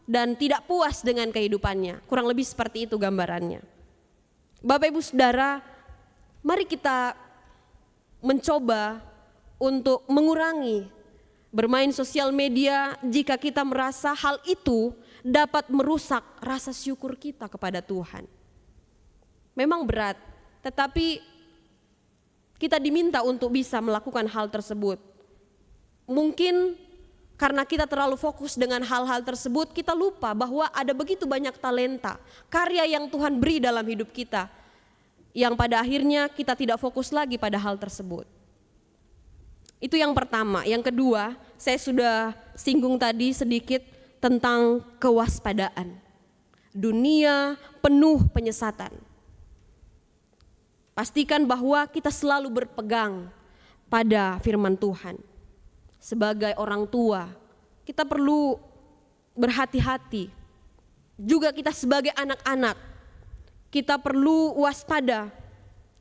dan tidak puas dengan kehidupannya. Kurang lebih seperti itu gambarannya. Bapak Ibu Saudara, mari kita mencoba untuk mengurangi bermain sosial media jika kita merasa hal itu dapat merusak rasa syukur kita kepada Tuhan. Memang berat, tetapi kita diminta untuk bisa melakukan hal tersebut. Mungkin karena kita terlalu fokus dengan hal-hal tersebut, kita lupa bahwa ada begitu banyak talenta, karya yang Tuhan beri dalam hidup kita, yang pada akhirnya kita tidak fokus lagi pada hal tersebut. Itu yang pertama. Yang kedua, saya sudah singgung tadi sedikit tentang kewaspadaan. Dunia penuh penyesatan. Pastikan bahwa kita selalu berpegang pada firman Tuhan. Sebagai orang tua, kita perlu berhati-hati. Juga kita sebagai anak-anak, kita perlu waspada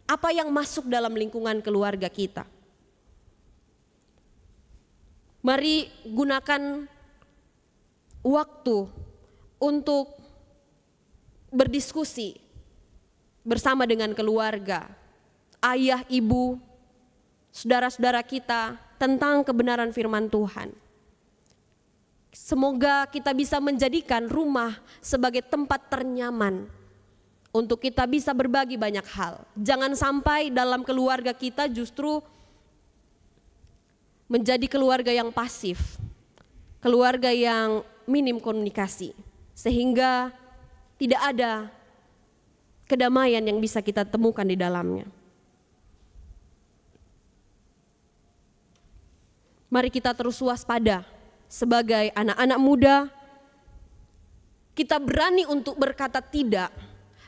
apa yang masuk dalam lingkungan keluarga kita. Mari gunakan waktu untuk berdiskusi bersama dengan keluarga, ayah, ibu, saudara-saudara kita tentang kebenaran firman Tuhan. Semoga kita bisa menjadikan rumah sebagai tempat ternyaman untuk kita bisa berbagi banyak hal. Jangan sampai dalam keluarga kita justru menjadi keluarga yang pasif, keluarga yang minim komunikasi, sehingga tidak ada kedamaian yang bisa kita temukan di dalamnya. Mari kita terus waspada sebagai anak-anak muda. Kita berani untuk berkata tidak,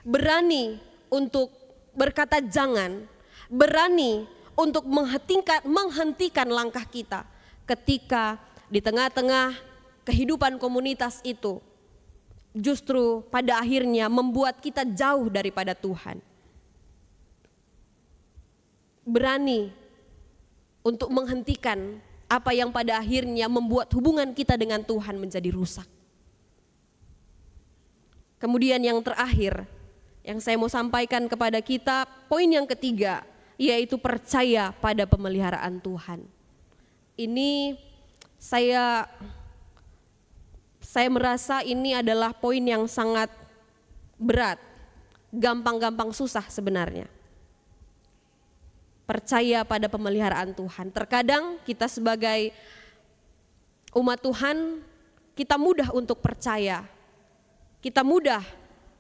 berani untuk berkata jangan, berani untuk menghentikan langkah kita ketika di tengah-tengah kehidupan komunitas itu justru pada akhirnya membuat kita jauh daripada Tuhan. Berani untuk menghentikan apa yang pada akhirnya membuat hubungan kita dengan Tuhan menjadi rusak. Kemudian yang terakhir yang saya mau sampaikan kepada kita, poin yang ketiga, yaitu percaya pada pemeliharaan Tuhan. Ini saya merasa ini adalah poin yang sangat berat, gampang-gampang susah sebenarnya. Percaya pada pemeliharaan Tuhan. Terkadang kita sebagai umat Tuhan, kita mudah untuk percaya. Kita mudah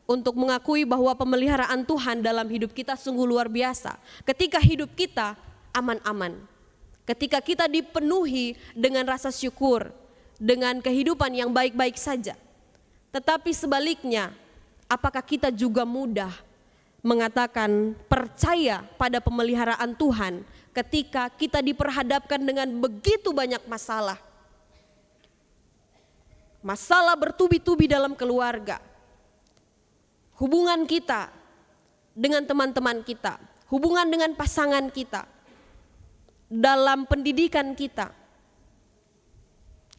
untuk mengakui bahwa pemeliharaan Tuhan dalam hidup kita sungguh luar biasa. Ketika hidup kita aman-aman, ketika kita dipenuhi dengan rasa syukur, dengan kehidupan yang baik-baik saja. Tetapi sebaliknya, apakah kita juga mudah mengatakan percaya pada pemeliharaan Tuhan ketika kita diperhadapkan dengan begitu banyak masalah. Masalah bertubi-tubi dalam keluarga, hubungan kita dengan teman-teman kita, hubungan dengan pasangan kita, dalam pendidikan kita,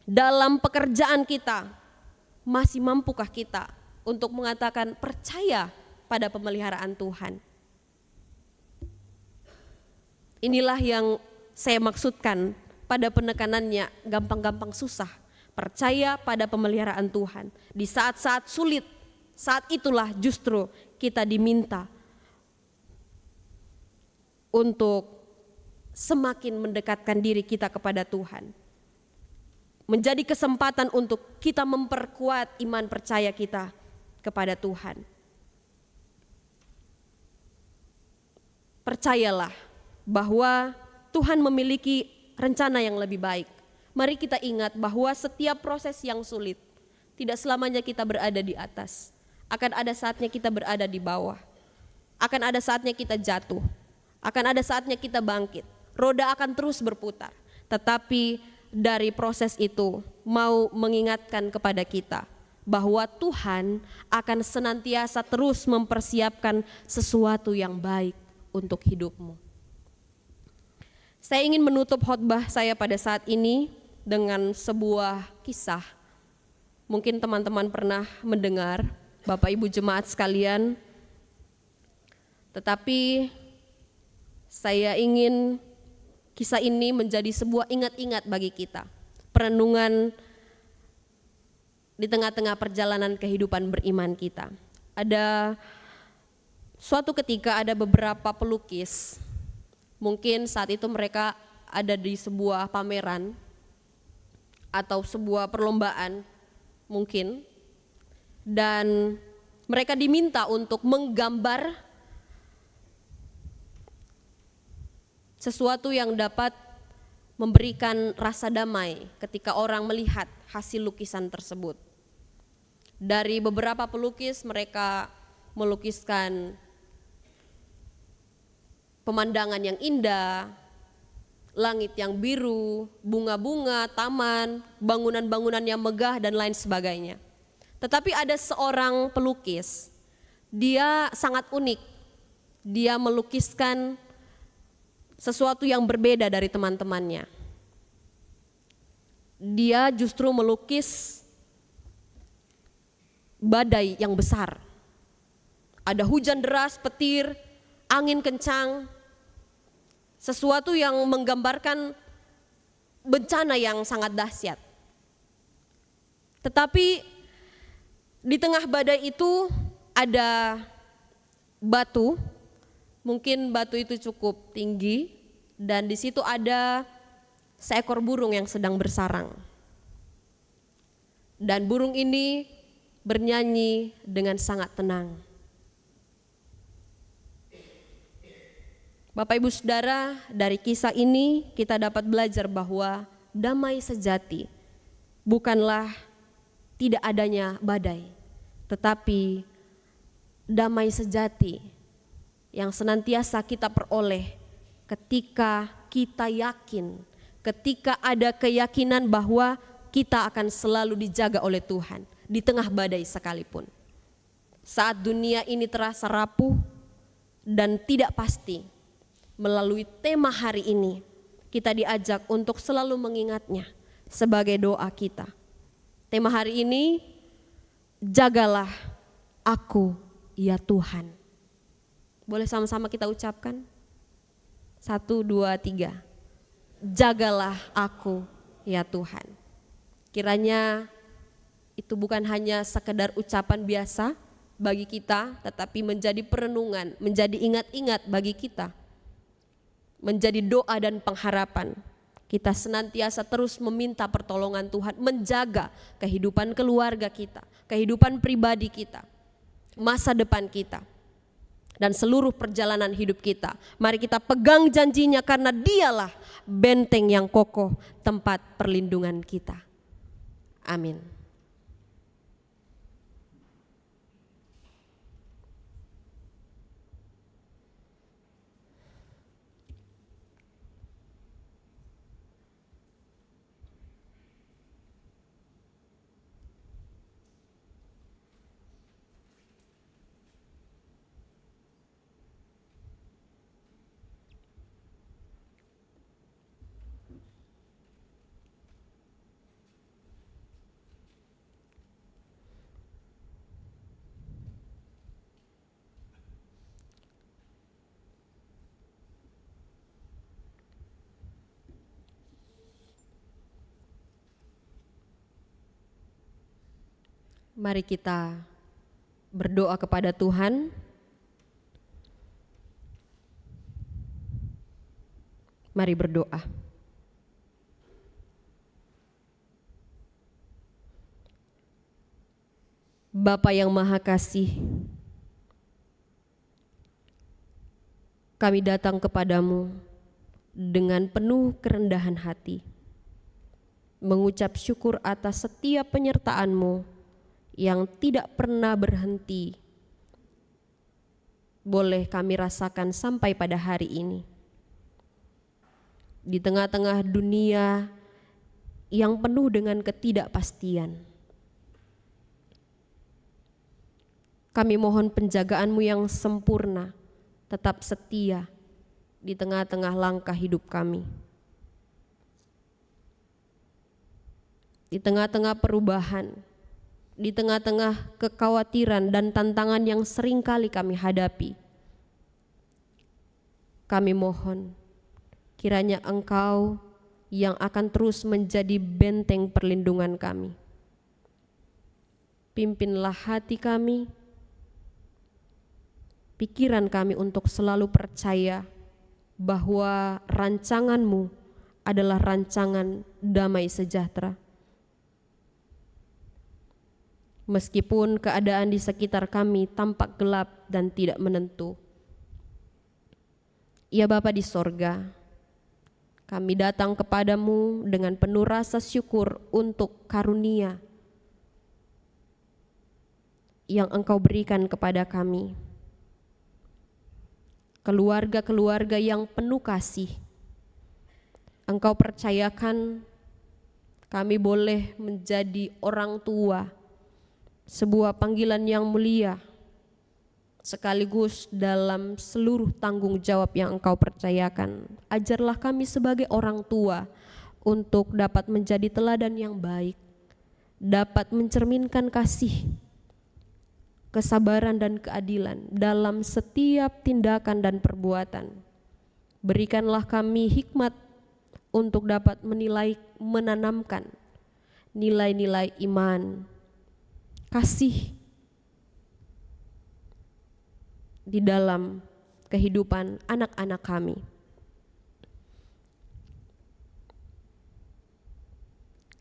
dalam pekerjaan kita. Masih mampukah kita untuk mengatakan percaya pada pemeliharaan Tuhan? Inilah yang saya maksudkan pada penekanannya gampang-gampang susah. Percaya pada pemeliharaan Tuhan. Di saat-saat sulit, saat itulah justru kita diminta untuk semakin mendekatkan diri kita kepada Tuhan. Menjadi kesempatan untuk kita memperkuat iman percaya kita kepada Tuhan. Percayalah bahwa Tuhan memiliki rencana yang lebih baik. Mari kita ingat bahwa setiap proses yang sulit, tidak selamanya kita berada di atas. Akan ada saatnya kita berada di bawah. Akan ada saatnya kita jatuh. Akan ada saatnya kita bangkit. Roda akan terus berputar. Tetapi dari proses itu mau mengingatkan kepada kita bahwa Tuhan akan senantiasa terus mempersiapkan sesuatu yang baik untuk hidupmu. Saya ingin menutup khotbah saya pada saat ini dengan sebuah kisah. Mungkin teman-teman pernah mendengar, Bapak Ibu jemaat sekalian. Tetapi saya ingin kisah ini menjadi sebuah ingat-ingat bagi kita. Perenungan di tengah-tengah perjalanan kehidupan beriman kita. Ada suatu ketika ada beberapa pelukis. Mungkin saat itu mereka ada di sebuah pameran atau sebuah perlombaan mungkin, dan mereka diminta untuk menggambar sesuatu yang dapat memberikan rasa damai ketika orang melihat hasil lukisan tersebut. Dari beberapa pelukis mereka melukiskan pemandangan yang indah, langit yang biru, bunga-bunga, taman, bangunan-bangunan yang megah dan lain sebagainya. Tetapi ada seorang pelukis, dia sangat unik. Dia melukiskan sesuatu yang berbeda dari teman-temannya. Dia justru melukis badai yang besar. Ada hujan deras, petir, angin kencang, sesuatu yang menggambarkan bencana yang sangat dahsyat. Tetapi di tengah badai itu ada batu, mungkin batu itu cukup tinggi, dan di situ ada seekor burung yang sedang bersarang. Dan burung ini bernyanyi dengan sangat tenang. Bapak Ibu Saudara, dari kisah ini kita dapat belajar bahwa damai sejati bukanlah tidak adanya badai, tetapi damai sejati yang senantiasa kita peroleh ketika kita yakin, ketika ada keyakinan bahwa kita akan selalu dijaga oleh Tuhan di tengah badai sekalipun. Saat dunia ini terasa rapuh dan tidak pasti, melalui tema hari ini kita diajak untuk selalu mengingatnya sebagai doa kita. Tema hari ini, jagalah aku ya Tuhan. Boleh sama-sama kita ucapkan? 1, 2, 3. Jagalah aku ya Tuhan. Kiranya itu bukan hanya sekedar ucapan biasa bagi kita, tetapi menjadi perenungan, menjadi ingat-ingat bagi kita. Menjadi doa dan pengharapan. Kita senantiasa terus meminta pertolongan Tuhan, menjaga kehidupan keluarga kita, kehidupan pribadi kita, masa depan kita, dan seluruh perjalanan hidup kita. Mari kita pegang janjinya, karena Dialah benteng yang kokoh, tempat perlindungan kita. Amin. Mari kita berdoa kepada Tuhan. Mari berdoa. Bapa yang Maha Kasih, kami datang kepadamu dengan penuh kerendahan hati, mengucap syukur atas setiap penyertaan-Mu yang tidak pernah berhenti boleh kami rasakan sampai pada hari ini. Di tengah-tengah dunia yang penuh dengan ketidakpastian, kami mohon penjagaan-Mu yang sempurna tetap setia di tengah-tengah langkah hidup kami. Di tengah-tengah perubahan, di tengah-tengah kekhawatiran dan tantangan yang sering kali kami hadapi, kami mohon kiranya Engkau yang akan terus menjadi benteng perlindungan kami. Pimpinlah hati kami, pikiran kami untuk selalu percaya bahwa rancangan-Mu adalah rancangan damai sejahtera. Meskipun keadaan di sekitar kami tampak gelap dan tidak menentu. Ya Bapa di sorga, kami datang kepadamu dengan penuh rasa syukur untuk karunia yang Engkau berikan kepada kami. Keluarga-keluarga yang penuh kasih, Engkau percayakan kami boleh menjadi orang tua, sebuah panggilan yang mulia, sekaligus dalam seluruh tanggung jawab yang Engkau percayakan. Ajarlah kami sebagai orang tua untuk dapat menjadi teladan yang baik, dapat mencerminkan kasih, kesabaran dan keadilan dalam setiap tindakan dan perbuatan. Berikanlah kami hikmat untuk dapat menilai, menanamkan nilai-nilai iman, kasih di dalam kehidupan anak-anak kami.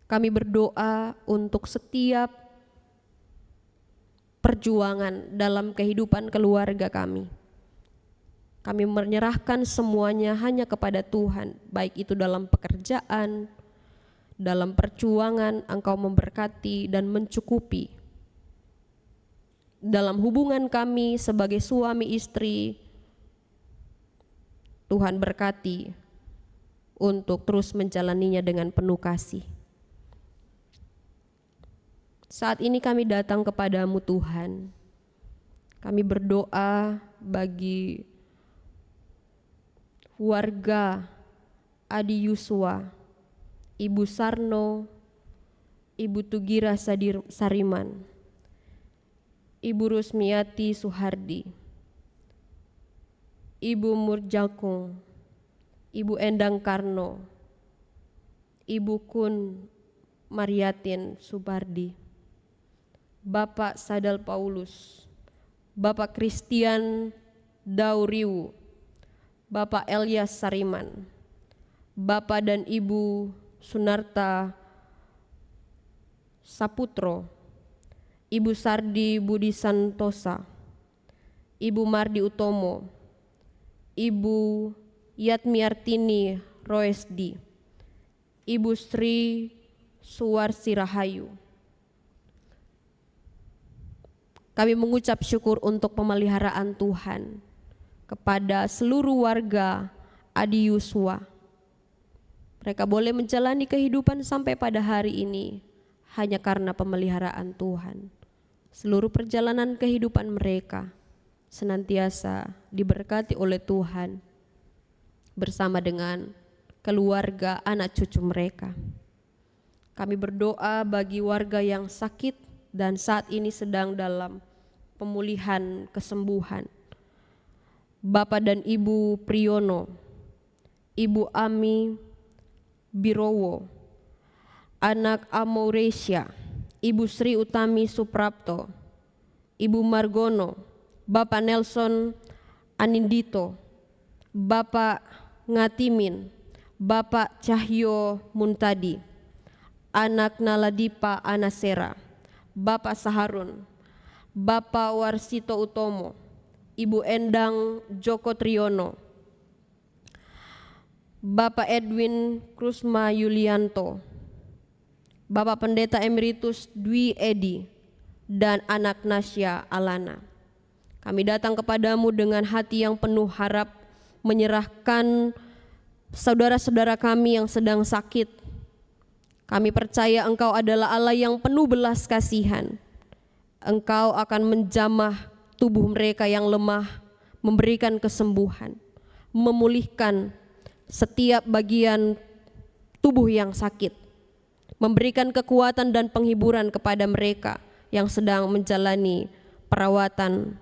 Kami berdoa untuk setiap perjuangan dalam kehidupan keluarga kami. Kami menyerahkan semuanya hanya kepada Tuhan, baik itu dalam pekerjaan, dalam perjuangan. Engkau memberkati dan mencukupi. Dalam hubungan kami sebagai suami istri, Tuhan berkati untuk terus menjalaninya dengan penuh kasih. Saat ini kami datang kepadamu Tuhan. Kami berdoa bagi warga Adi Yusua, Ibu Sarno, Ibu Tugira Sariman, Ibu Rusmiati Suhardi, Ibu Murjakung, Ibu Endang Karno, Ibu Kun Mariatin Subardi, Bapak Sadal Paulus, Bapak Christian Dauriwu, Bapak Elias Sariman, Bapak dan Ibu Sunarta Saputro, Ibu Sardi Budi Santosa, Ibu Mardi Utomo, Ibu Yatmiartini Roesdi, Ibu Sri Suwarsi Rahayu. Kami mengucap syukur untuk pemeliharaan Tuhan kepada seluruh warga Adi Yusua. Mereka boleh menjalani kehidupan sampai pada hari ini hanya karena pemeliharaan Tuhan. Seluruh perjalanan kehidupan mereka senantiasa diberkati oleh Tuhan bersama dengan keluarga anak cucu mereka. Kami berdoa bagi warga yang sakit dan saat ini sedang dalam pemulihan kesembuhan. Bapak dan Ibu Priyono, Ibu Ami Birowo, anak Amauresia, Ibu Sri Utami Suprapto, Ibu Margono, Bapak Nelson Anindito, Bapak Ngatimin, Bapak Cahyo Muntadi, Anak Naladipa Anasera, Bapak Saharun, Bapak Warsito Utomo, Ibu Endang Joko Triyono, Bapak Edwin Krusma Yulianto, Bapak Pendeta Emeritus Dwi Edi, dan anak Nasya Alana. Kami datang kepadamu dengan hati yang penuh harap, menyerahkan saudara-saudara kami yang sedang sakit. Kami percaya Engkau adalah Allah yang penuh belas kasihan. Engkau akan menjamah tubuh mereka yang lemah, memberikan kesembuhan, memulihkan setiap bagian tubuh yang sakit, memberikan kekuatan dan penghiburan kepada mereka yang sedang menjalani perawatan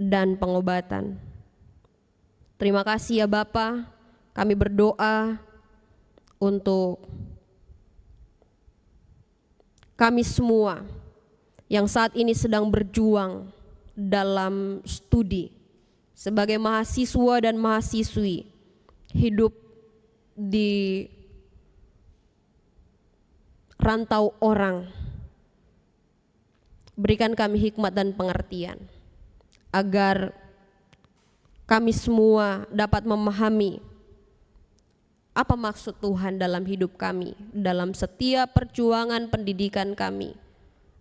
dan pengobatan. Terima kasih ya Bapa, kami berdoa untuk kami semua yang saat ini sedang berjuang dalam studi sebagai mahasiswa dan mahasiswi hidup di rantau orang. Berikan kami hikmat dan pengertian agar kami semua dapat memahami apa maksud Tuhan dalam hidup kami, dalam setiap perjuangan pendidikan kami.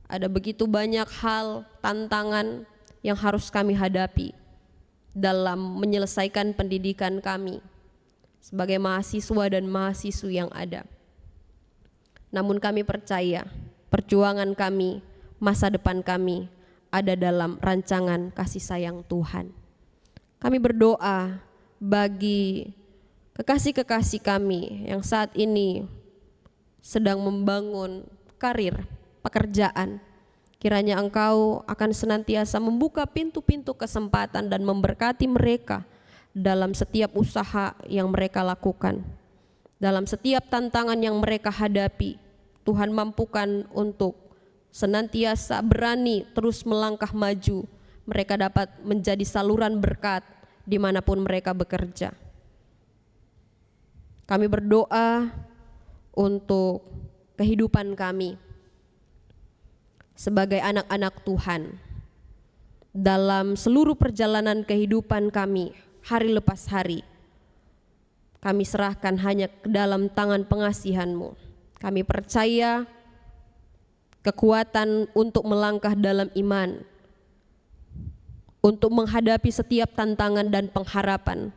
Ada begitu banyak hal, tantangan yang harus kami hadapi dalam menyelesaikan pendidikan kami sebagai mahasiswa dan mahasiswi yang ada. Namun kami percaya perjuangan kami, masa depan kami ada dalam rancangan kasih sayang Tuhan. Kami berdoa bagi kekasih-kekasih kami yang saat ini sedang membangun karir, pekerjaan. Kiranya Engkau akan senantiasa membuka pintu-pintu kesempatan dan memberkati mereka dalam setiap usaha yang mereka lakukan. Dalam setiap tantangan yang mereka hadapi, Tuhan mampukan untuk senantiasa berani terus melangkah maju. Mereka dapat menjadi saluran berkat dimanapun mereka bekerja. Kami berdoa untuk kehidupan kami sebagai anak-anak Tuhan dalam seluruh perjalanan kehidupan kami hari lepas hari. Kami serahkan hanya ke dalam tangan pengasihan-Mu. Kami percaya kekuatan untuk melangkah dalam iman, untuk menghadapi setiap tantangan dan pengharapan.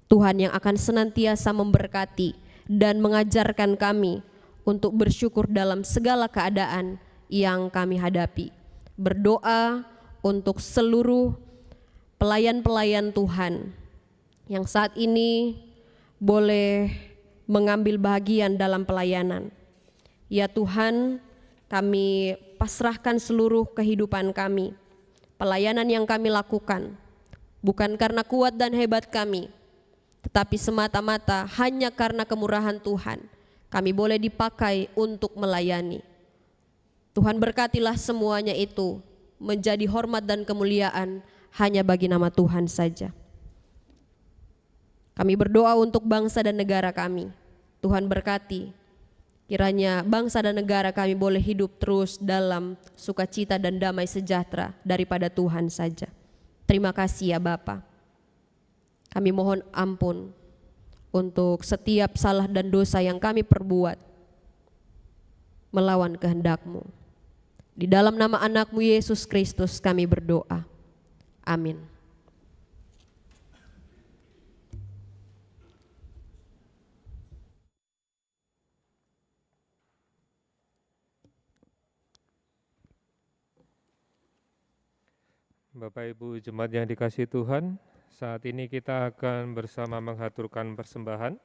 Tuhan yang akan senantiasa memberkati dan mengajarkan kami untuk bersyukur dalam segala keadaan yang kami hadapi. Berdoa untuk seluruh pelayan-pelayan Tuhan yang saat ini boleh mengambil bagian dalam pelayanan. Ya Tuhan, kami pasrahkan seluruh kehidupan kami, pelayanan yang kami lakukan, bukan karena kuat dan hebat kami, tetapi semata-mata hanya karena kemurahan Tuhan, kami boleh dipakai untuk melayani. Tuhan berkatilah semuanya itu menjadi hormat dan kemuliaan hanya bagi nama Tuhan saja. Kami berdoa untuk bangsa dan negara kami. Tuhan berkati, kiranya bangsa dan negara kami boleh hidup terus dalam sukacita dan damai sejahtera daripada Tuhan saja. Terima kasih ya Bapa. Kami mohon ampun untuk setiap salah dan dosa yang kami perbuat melawan kehendak-Mu. Di dalam nama anak-Mu Yesus Kristus kami berdoa. Amin. Bapak Ibu Jemaat yang dikasihi Tuhan, saat ini kita akan bersama menghaturkan persembahan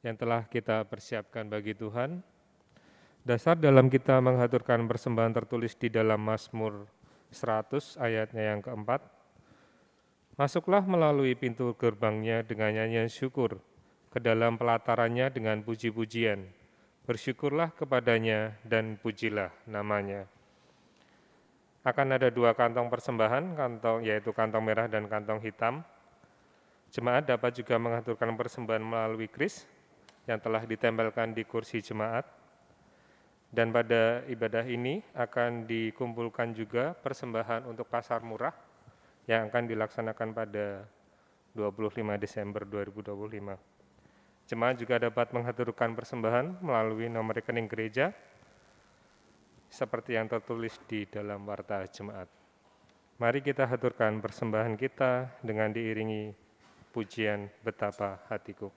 yang telah kita persiapkan bagi Tuhan. Dasar dalam kita menghaturkan persembahan tertulis di dalam Mazmur 100 ayatnya yang keempat. Masuklah melalui pintu gerbangnya dengan nyanyian syukur, ke dalam pelatarannya dengan puji-pujian. Bersyukurlah kepadanya dan pujilah namanya. Akan ada 2 kantong persembahan, yaitu kantong merah dan kantong hitam. Jemaat dapat juga mengaturkan persembahan melalui kris yang telah ditempelkan di kursi jemaat. Dan pada ibadah ini akan dikumpulkan juga persembahan untuk pasar murah yang akan dilaksanakan pada 25 Desember 2025. Jemaat juga dapat mengaturkan persembahan melalui nomor rekening gereja seperti yang tertulis di dalam warta jemaat. Mari kita haturkan persembahan kita dengan diiringi pujian Betapa Hatiku.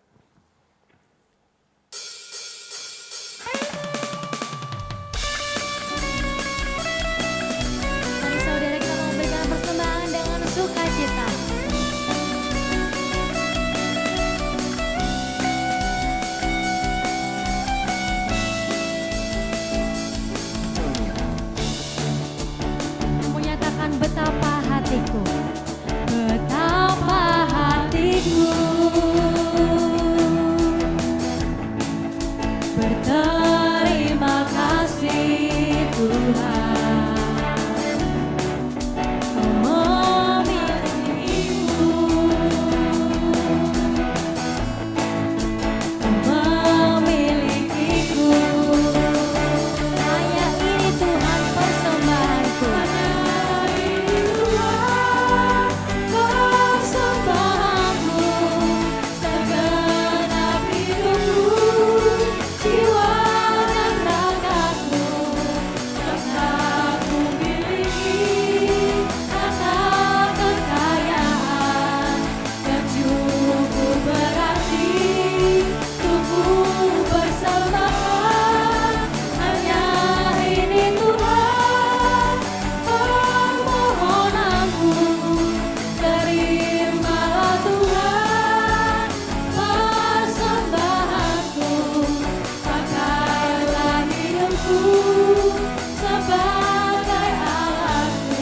Mari saudara kita mau memberikan persembahan dengan sukacita. Menyatakan betapa hatiku, betapa hatiku berterima kasih Tuhan, Kau memilikiku, Kau memilikiku. Hanya ini Tuhan persembahanku, persembahanku, segenap hidupku, jiwa dan ragaku, telah ku miliki harta kekayaan yang cukup berarti untuk bersama. Hanya ini Tuhan permohonanku, terimalah Tuhan persembahanku, pakailah hidupku sebagai alatmu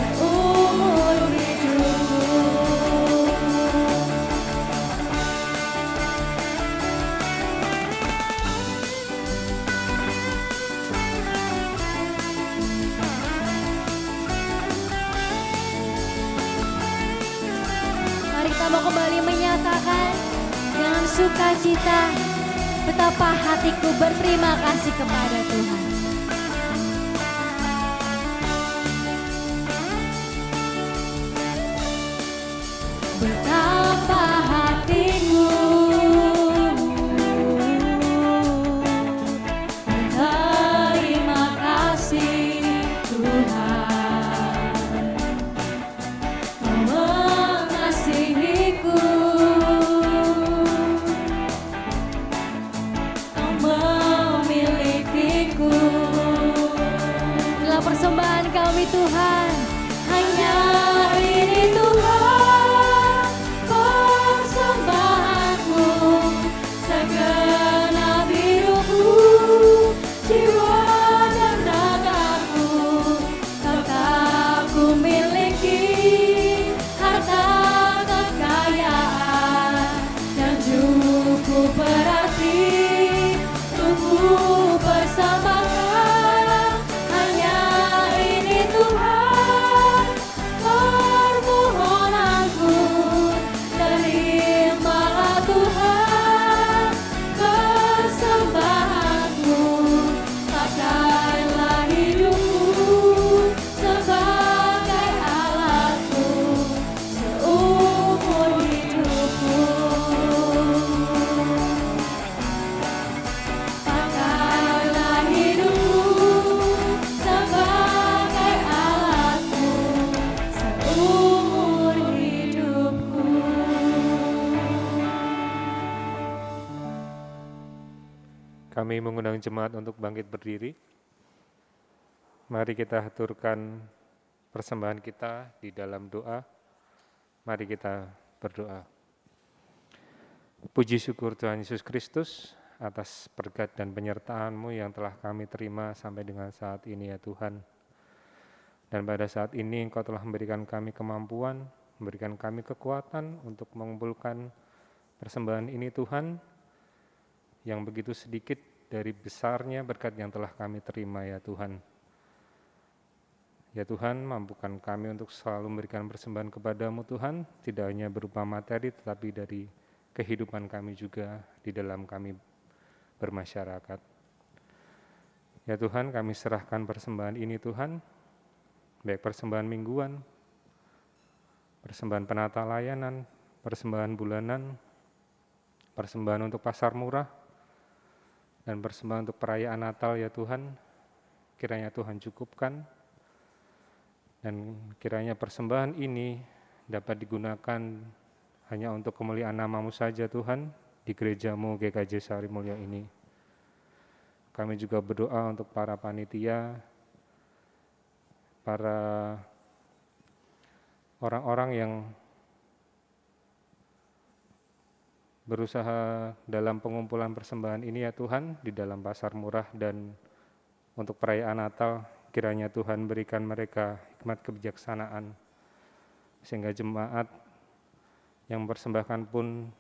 seumur hidupku. Mari kita mau kembali menyatakan dengan sukacita betapa hatiku berterima kasih kepada Tuhan. Betapa hatiku berterima kasih Tuhan, Kau mengasihiku, Kau memilikiku. Inilah persembahan kami Tuhan, hanya ini Tuhan persembahanku, segenap hidupku, jiwa dan ragaku, tetap ku miliki harta kekayaan yang cukup berarti untuk bersama. Hanya ini Tuhan permohonanku, terimalah Tuhan persembahanku, pakailah hidupku sebagai alatmu seumur hidupku. Pakailah hidupku sebagai alatmu seumur hidupku. Kami mengundang jemaat untuk bangkit berdiri. Mari kita haturkan persembahan kita di dalam doa. Mari kita berdoa. Puji syukur Tuhan Yesus Kristus atas berkat dan penyertaan-Mu yang telah kami terima sampai dengan saat ini ya Tuhan. Dan pada saat ini Engkau telah memberikan kami kemampuan, memberikan kami kekuatan untuk mengumpulkan persembahan ini Tuhan. yang begitu sedikit dari besarnya berkat yang telah kami terima ya Tuhan. Ya Tuhan, mampukan kami untuk selalu memberikan persembahan kepadamu Tuhan, tidak hanya berupa materi tetapi dari kehidupan kami juga di dalam kami bermasyarakat. Ya Tuhan, kami serahkan persembahan ini Tuhan, baik persembahan mingguan, persembahan penata layanan, persembahan bulanan, persembahan untuk pasar murah, dan persembahan untuk perayaan Natal ya Tuhan. Kiranya Tuhan cukupkan, dan kiranya persembahan ini dapat digunakan hanya untuk kemuliaan nama-Mu saja Tuhan, di gereja-Mu GKJ Sari Mulyo ini. Kami juga berdoa untuk para panitia, para orang-orang yang berusaha dalam pengumpulan persembahan ini ya Tuhan, di dalam pasar murah dan untuk perayaan Natal, kiranya Tuhan berikan mereka hikmat kebijaksanaan, sehingga jemaat yang mempersembahkan pun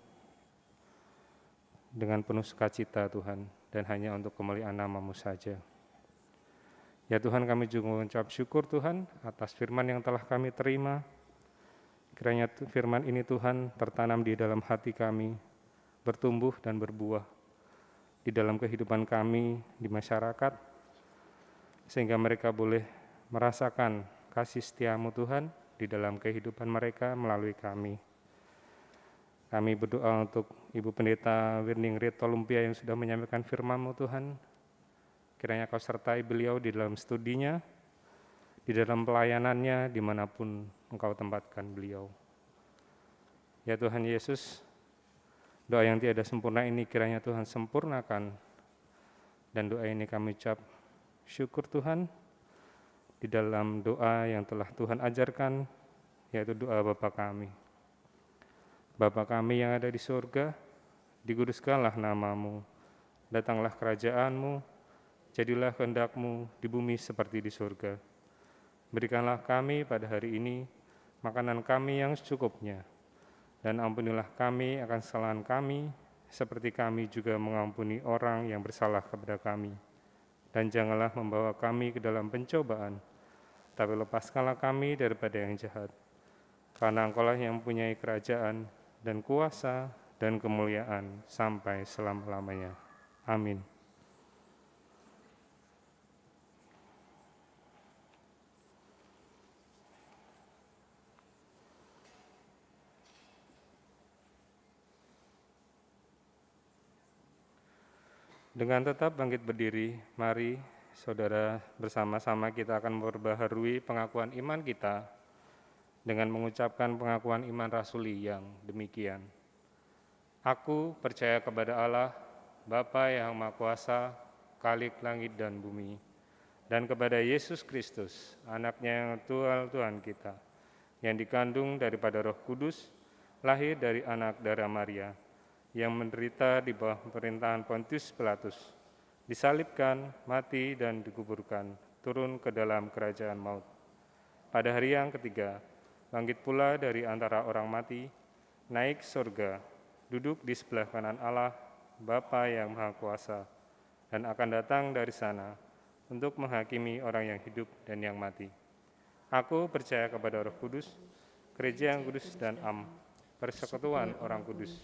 dengan penuh sukacita Tuhan, dan hanya untuk kemuliaan nama-Mu saja. Ya Tuhan, kami juga mengucap syukur Tuhan atas firman yang telah kami terima. Kiranya firman ini Tuhan tertanam di dalam hati kami, bertumbuh dan berbuah di dalam kehidupan kami di masyarakat, sehingga mereka boleh merasakan kasih setia-Mu Tuhan di dalam kehidupan mereka melalui kami. Kami berdoa untuk Ibu Pendeta Winingrit Tolumpia yang sudah menyampaikan firman-Mu Tuhan. Kiranya Kau sertai beliau di dalam studinya, di dalam pelayanannya, dimanapun Engkau tempatkan beliau. Ya Tuhan Yesus, doa yang tiada sempurna ini kiranya Tuhan sempurnakan. Dan doa ini kami ucap syukur Tuhan di dalam doa yang telah Tuhan ajarkan, yaitu doa Bapa kami. Bapa kami yang ada di surga, dikuduskanlah nama-Mu, datanglah kerajaan-Mu, jadilah kehendak-Mu di bumi seperti di surga. Berikanlah kami pada hari ini makanan kami yang secukupnya, dan ampunilah kami akan kesalahan kami, seperti kami juga mengampuni orang yang bersalah kepada kami. Dan janganlah membawa kami ke dalam pencobaan, tapi lepaskanlah kami daripada yang jahat. Karena Engkau-lah yang mempunyai kerajaan dan kuasa dan kemuliaan sampai selama-lamanya. Amin. Dengan tetap bangkit berdiri, mari saudara bersama-sama kita akan memperbaharui pengakuan iman kita dengan mengucapkan pengakuan iman rasuli yang demikian. Aku percaya kepada Allah, Bapa yang Maha Kuasa, Khalik langit dan bumi, dan kepada Yesus Kristus, anaknya yang Tuhan kita, yang dikandung daripada Roh Kudus, lahir dari anak darah Maria, yang menderita di bawah pemerintahan Pontius Pilatus, disalibkan, mati dan dikuburkan, turun ke dalam kerajaan maut. Pada hari yang ketiga, bangkit pula dari antara orang mati, naik surga, duduk di sebelah kanan Allah, Bapa yang Maha Kuasa, dan akan datang dari sana untuk menghakimi orang yang hidup dan yang mati. Aku percaya kepada Roh Kudus, gereja yang kudus dan am, persekutuan orang kudus,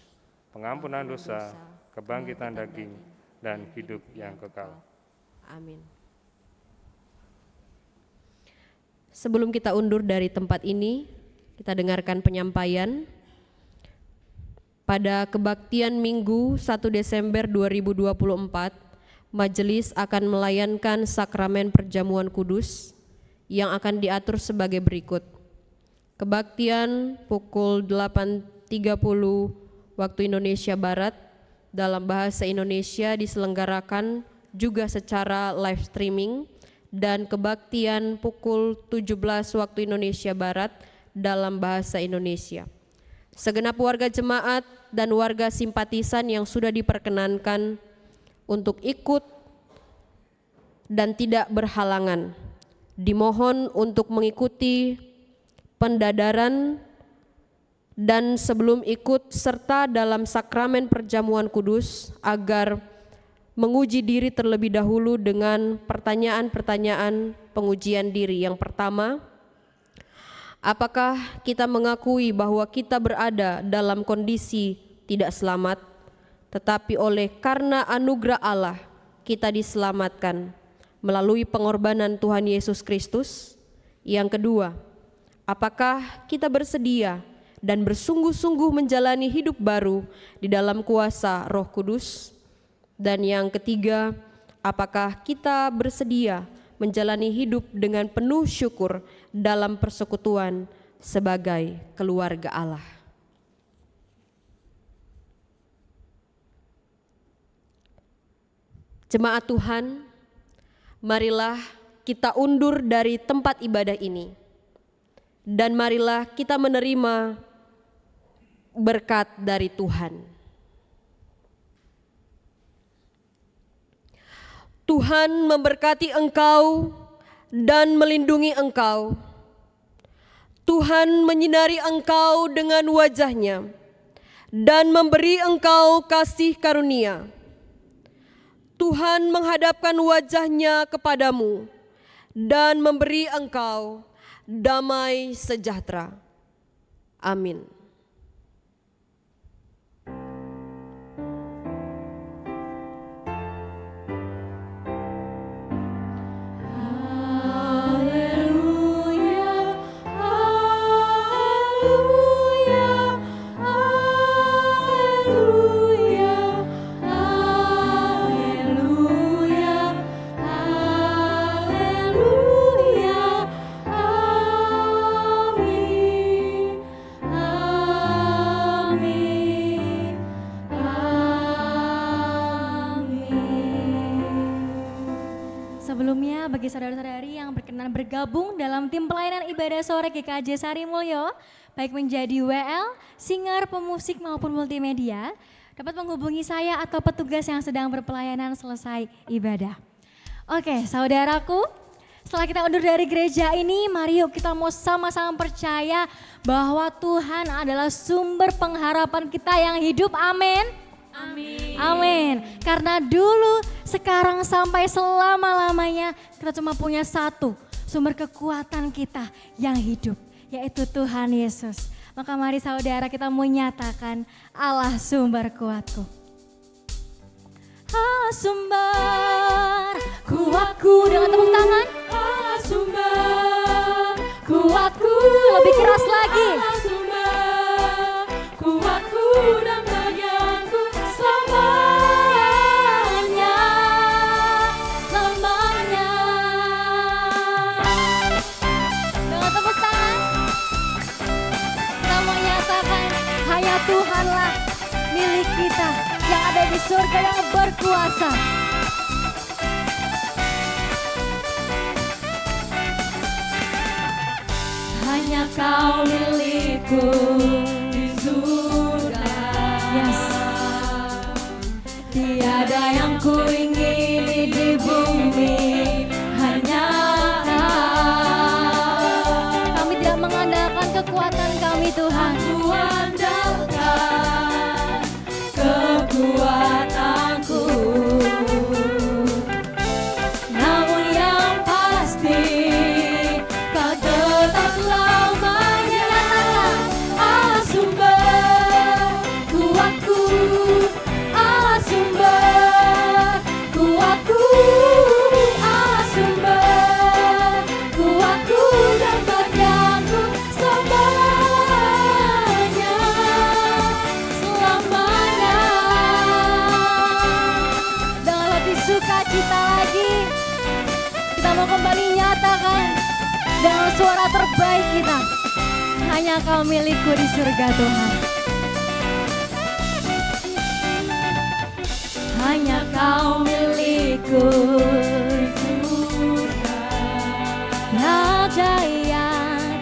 pengampunan dosa, kebangkitan daging, dan hidup yang kekal. Amin. Sebelum kita undur dari tempat ini, kita dengarkan penyampaian. Pada kebaktian Minggu 1 Desember 2024, Majelis akan melayankan sakramen perjamuan kudus yang akan diatur sebagai berikut. Kebaktian pukul 8.30 waktu Indonesia Barat dalam bahasa Indonesia diselenggarakan juga secara live streaming, dan kebaktian pukul 17 waktu Indonesia Barat dalam bahasa Indonesia. Segenap warga jemaat dan warga simpatisan yang sudah diperkenankan untuk ikut dan tidak berhalangan dimohon untuk mengikuti pendadaran dan sebelum ikut serta dalam sakramen perjamuan kudus agar menguji diri terlebih dahulu dengan pertanyaan-pertanyaan pengujian diri. Yang pertama, apakah kita mengakui bahwa kita berada dalam kondisi tidak selamat, tetapi oleh karena anugerah Allah kita diselamatkan melalui pengorbanan Tuhan Yesus Kristus? Yang kedua, apakah kita bersedia dan bersungguh-sungguh menjalani hidup baru di dalam kuasa Roh Kudus? Dan yang ketiga, apakah kita bersedia menjalani hidup dengan penuh syukur dalam persekutuan sebagai keluarga Allah? Jemaat Tuhan, marilah kita undur dari tempat ibadah ini, dan marilah kita menerima berkat dari Tuhan. Tuhan memberkati engkau dan melindungi engkau. Tuhan menyinari engkau dengan wajah-Nya dan memberi engkau kasih karunia. Tuhan menghadapkan wajah-Nya kepadamu dan memberi engkau damai sejahtera. Amin. Sebelumnya bagi saudara-saudari yang berkenan bergabung dalam tim pelayanan ibadah sore GKJ Sari Mulyo, baik menjadi WL, singer, pemusik maupun multimedia, dapat menghubungi saya atau petugas yang sedang berpelayanan selesai ibadah. Oke, saudaraku, setelah kita undur dari gereja ini, mari yuk kita mau sama-sama percaya bahwa Tuhan adalah sumber pengharapan kita yang hidup. Amin. Amin. Amin. Karena dulu, sekarang sampai selama-lamanya kita cuma punya satu sumber kekuatan kita yang hidup, yaitu Tuhan Yesus. Maka mari saudara kita menyatakan Allah sumber kuatku. Allah sumber kuatku, dengan tepuk tangan. Allah sumber kuatku. Lebih keras lagi. Allah sumber kuatku dan bagianku selamanya. Selamanya. Dengan tepuk tangan. Kita menyatakan hanya Tuhanlah milik kita yang ada di surga yang berkuasa. Hanya Kau milikku di surga. Yes. Tiada yang ku ingini di bumi, hanya Kau. Kami tidak mengandalkan kekuatan kami Tuhan. Ku andalkan kekuatanku, namun yang pasti Kau tetap selamanya. Allah sumber kuatku, Allah sumber kuatku, Allah sumber kuatku dan bagianku selamanya, selamanya. Dengan lebih sukacita lagi, kita mau kembali nyatakan dengan suara terbaik kita. Hanya Kau milikku di surga Tuhan. Hanya Kau milikku di surga.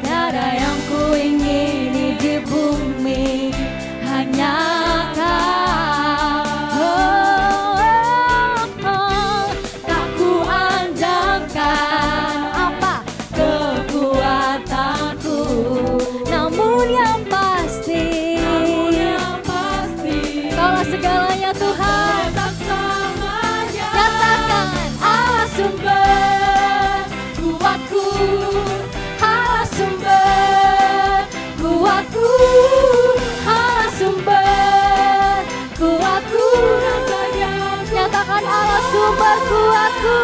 Tiada yang ku ingini di bumi, hanya Kau. Tak ku andalkan apa kekuatanku, Namun yang pasti kuatku,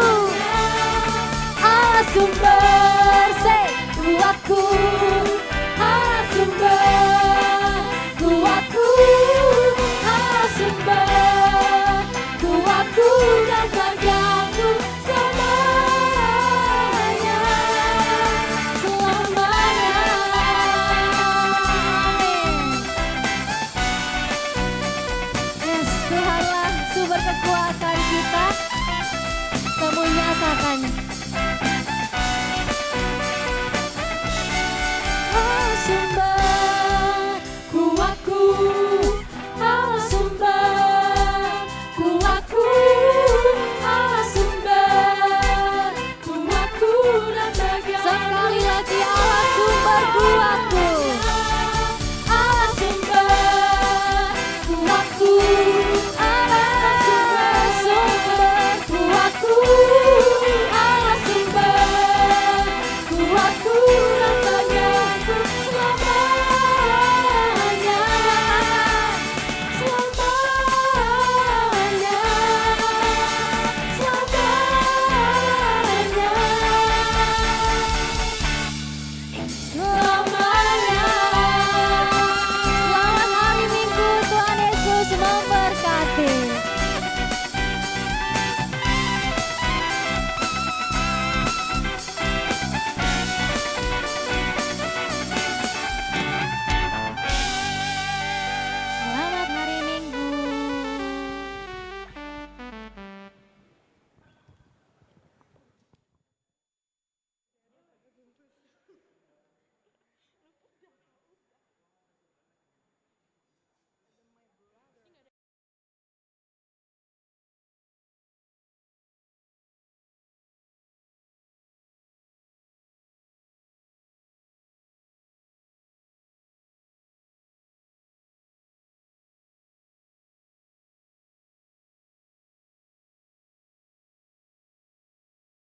Allah sumber, say kuatku.